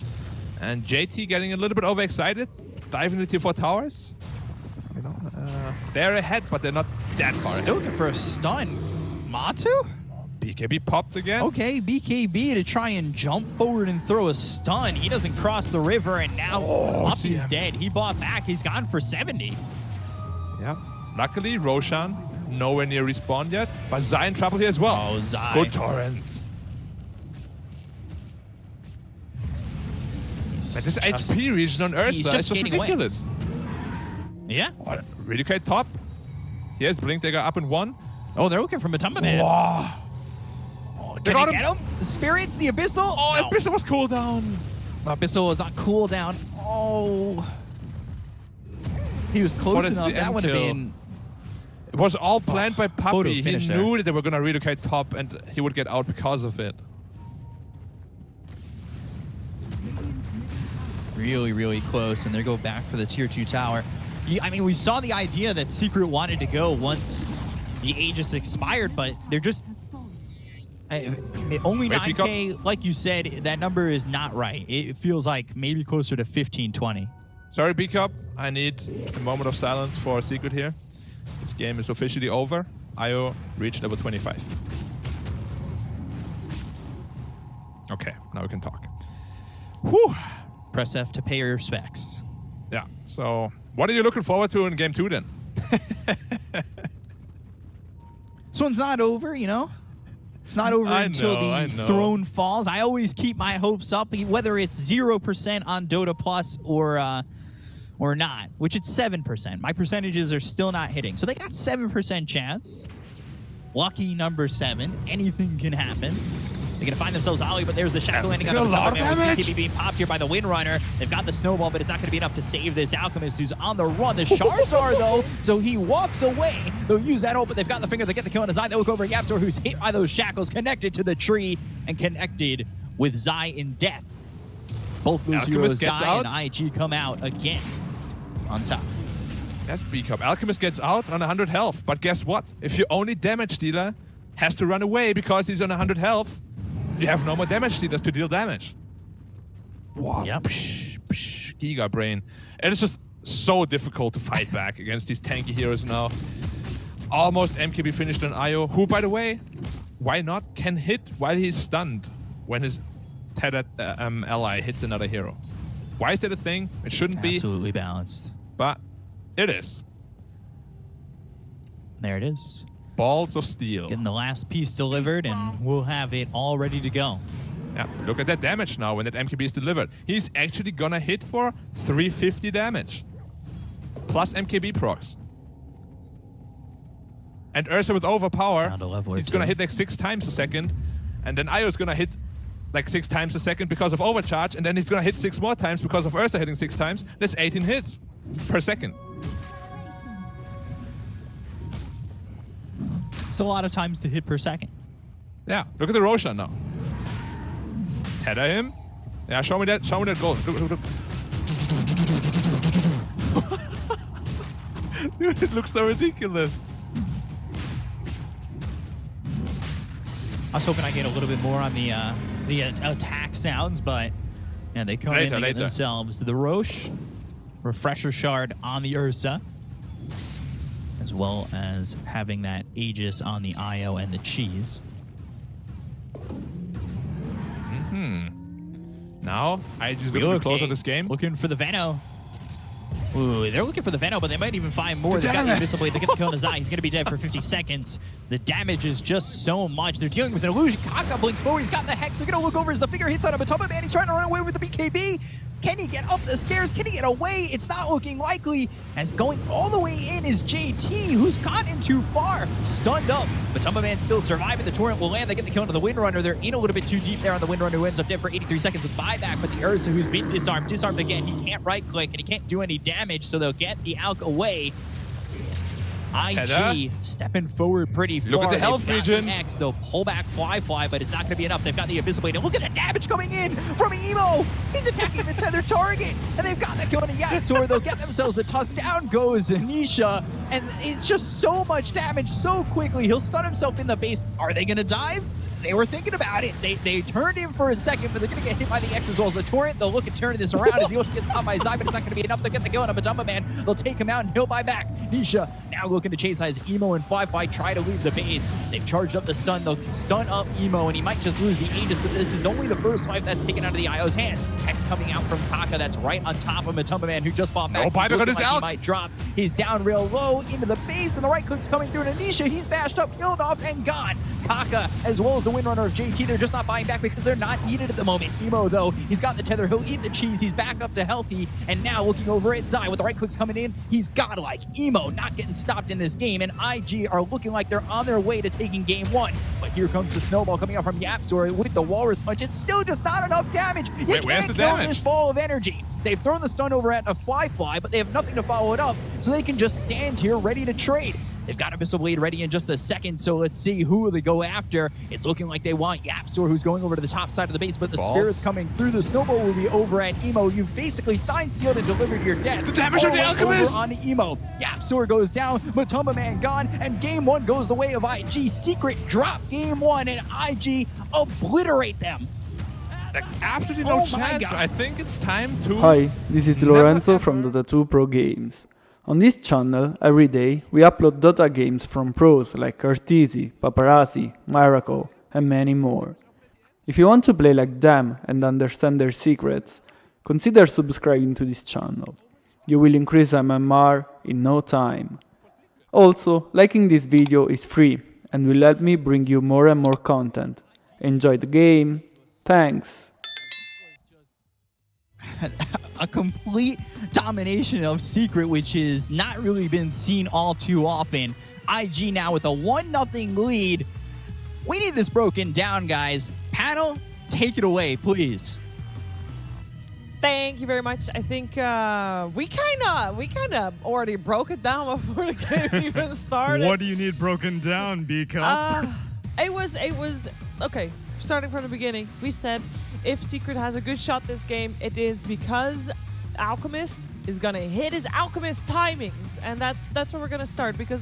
And JT getting a little bit overexcited, diving into tier 4 towers. You know, they're ahead, but they're not that far Still ahead. looking for a stun. Matu? BKB popped again. Okay, BKB to try and jump forward and throw a stun. He doesn't cross the river, and now Puppey's dead. He bought back. He's gone for 70. Yeah. Luckily, Roshan nowhere near respawn yet, but Zai in trouble here as well. Oh, Zai. Good torrent. But this HP region on Ursa is just ridiculous. Yeah. Oh, really great top. Here's Blinkdagger up in 1. Oh, they're looking for Matamba Man. Wow. Can they get him? The Spirits, the Abyssal? Oh, no. Abyssal was cooldown. Abyssal was on cooldown. Oh. He was close enough. That would have been... It was all planned by Puppey. He knew that they were going to relocate top and he would get out because of it. Really, really close. And they go back for the tier 2 tower. I mean, we saw the idea that Secret wanted to go once the Aegis expired, but they're just... only 9K, like you said, that number is not right. It feels like maybe closer to 15, 20. Sorry, B-Cup. I need a moment of silence for Secret here. This game is officially over. IO reached level 25. Okay, now we can talk. Whew. Press F to pay your respects. Yeah, so what are you looking forward to in game 2 then? This one's not over, you know? It's not over until the throne falls. I always keep my hopes up, whether it's 0% on Dota Plus or not, which it's 7%. My percentages are still not hitting. So they got 7% chance. Lucky number 7. Anything can happen. They're going to find themselves Ollie, but there's the Shackle landing on the top of it. BKB being popped here by the Windrunner. They've got the Snowball, but it's not going to be enough to save this Alchemist who's on the run. The shards are, though, so he walks away. They'll use that ult, but they've got the finger. They get the kill on his eye. They look over at Yapsor, who's hit by those Shackles, connected to the tree, and connected with Zai in death. Both those heroes die, and IG come out again on top. That's B-Cup. Alchemist gets out on 100 health, but guess what? If your only damage dealer has to run away because he's on 100 health, you have no more damage dealers to deal damage. Wow. Yep. Psh, psh, Giga Brain. And it's just so difficult to fight back against these tanky heroes now. Almost MKB finished on IO, who, by the way, why not, can hit while he's stunned when his tethered ally hits another hero. Why is that a thing? It shouldn't be. Absolutely balanced. But it is. There it is. Balls of steel. Getting the last piece delivered, and we'll have it all ready to go. Yeah, look at that damage now when that MKB is delivered. He's actually gonna hit for 350 damage. Plus MKB procs. And Ursa with overpower, he's gonna hit like 6 times a second. And then Io's gonna hit like 6 times a second because of overcharge. And then he's gonna hit 6 more times because of Ursa hitting 6 times. That's 18 hits per second. It's a lot of times to hit per second. Yeah, look at the Roshan now. Tether him. Yeah, show me that goal. Look. Dude, it looks so ridiculous. I was hoping I get a little bit more on the attack sounds, but yeah, they come in to get themselves the Roche, Refresher Shard on the Ursa, as well as having that Aegis on the Io and the Cheese. Now, I just look a bit closer on this game. Looking for the Veno. Ooh, they're looking for the Veno, but they might even find more. They've got the Invisible Blade. They get the kill on Zai. He's going to be dead for 50 seconds. The damage is just so much. They're dealing with an illusion. Kaka blinks forward. He's got the Hex. They're going to look over as the finger hits on him. Matoma Man, he's trying to run away with the BKB. Can he get up the stairs? Can he get away? It's not looking likely, as going all the way in is JT, who's gotten too far. Stunned up. Matoma Man still surviving. The Torrent will land. They get the kill into the Windrunner. They're in a little bit too deep there on the Windrunner, who ends up dead for 83 seconds with buyback. But the Ursa, who's been disarmed again. He can't right-click, and he can't do any damage, so they'll get the Alk away. IG stepping forward pretty far. Look at the health regen. X, they'll pull back Fly, but it's not going to be enough. They've got the Invisible Blade. And look at the damage coming in from Emo. He's attacking the tethered target, and they've got that going to Yapzor. They'll get themselves the tusk. Down goes Anisha, and it's just so much damage so quickly. He'll stun himself in the base. Are they going to dive? They were thinking about it. They turned him for a second, but they're going to get hit by the X as well as the Torrent. They'll look at turning this around as he also gets caught by Zai, but it's not going to be enough. They'll get the kill on a Matoma Man. They'll take him out, and he'll buy back. Nisha now looking to chase as Emo and Fly try to leave the base. They've charged up the stun. They'll stun up Emo, and he might just lose the Aegis, but this is only the first life that's taken out of the Io's hands. Hex coming out from Kaka. That's right on top of Matoma Man, who just bought back. Oh, buyback on his out. He might drop. He's down real low into the base, and the right click's coming through. And Anisha, he's bashed up, killed off, and gone. Kaka, as well as the Windrunner of JT, they're just not buying back because they're not needed at the moment. Emo, though, he's got the tether. He'll eat the cheese. He's back up to healthy. And now looking over at Zai with the right clicks coming in, he's godlike. Emo not getting stopped in this game, and IG are looking like they're on their way to taking game 1. But here comes the snowball coming out from Yapzor with the Walrus Punch. It's still just not enough damage. You can't kill this ball of energy. They've thrown the stun over at a Fly, but they have nothing to follow it up, so they can just stand here ready to trade. They've got a Missile Blade ready in just a second, so let's see who they go after. It's looking like they want Yapzor, who's going over to the top side of the base, but the Spirit's coming through. The Snowball will be over at Emo. You've basically signed, sealed, and delivered your death. The damage on the Alchemist! On Emo. Yapzor goes down, Matoma Man gone, and game 1 goes the way of IG. Secret drop game 1, and IG obliterate them. Like, absolutely no chance. I think it's time to... Hi, this is Lorenzo from Dota Pro Games. On this channel, every day, we upload Dota games from pros like Arteezy, Paparazzi, Miracle, and many more. If you want to play like them and understand their secrets, consider subscribing to this channel. You will increase MMR in no time. Also, liking this video is free and will help me bring you more and more content. Enjoy the game. Thanks. A complete domination of Secret, which has not really been seen all too often. IG now with a 1-0 lead. We need this broken down, guys. Panel, take it away, please. Thank you very much. I think we kind of already broke it down before the game even started. What do you need broken down, B-Cup? It was okay. Starting from the beginning, we said if Secret has a good shot this game, it is because Alchemist is gonna hit his Alchemist timings, and that's where we're gonna start because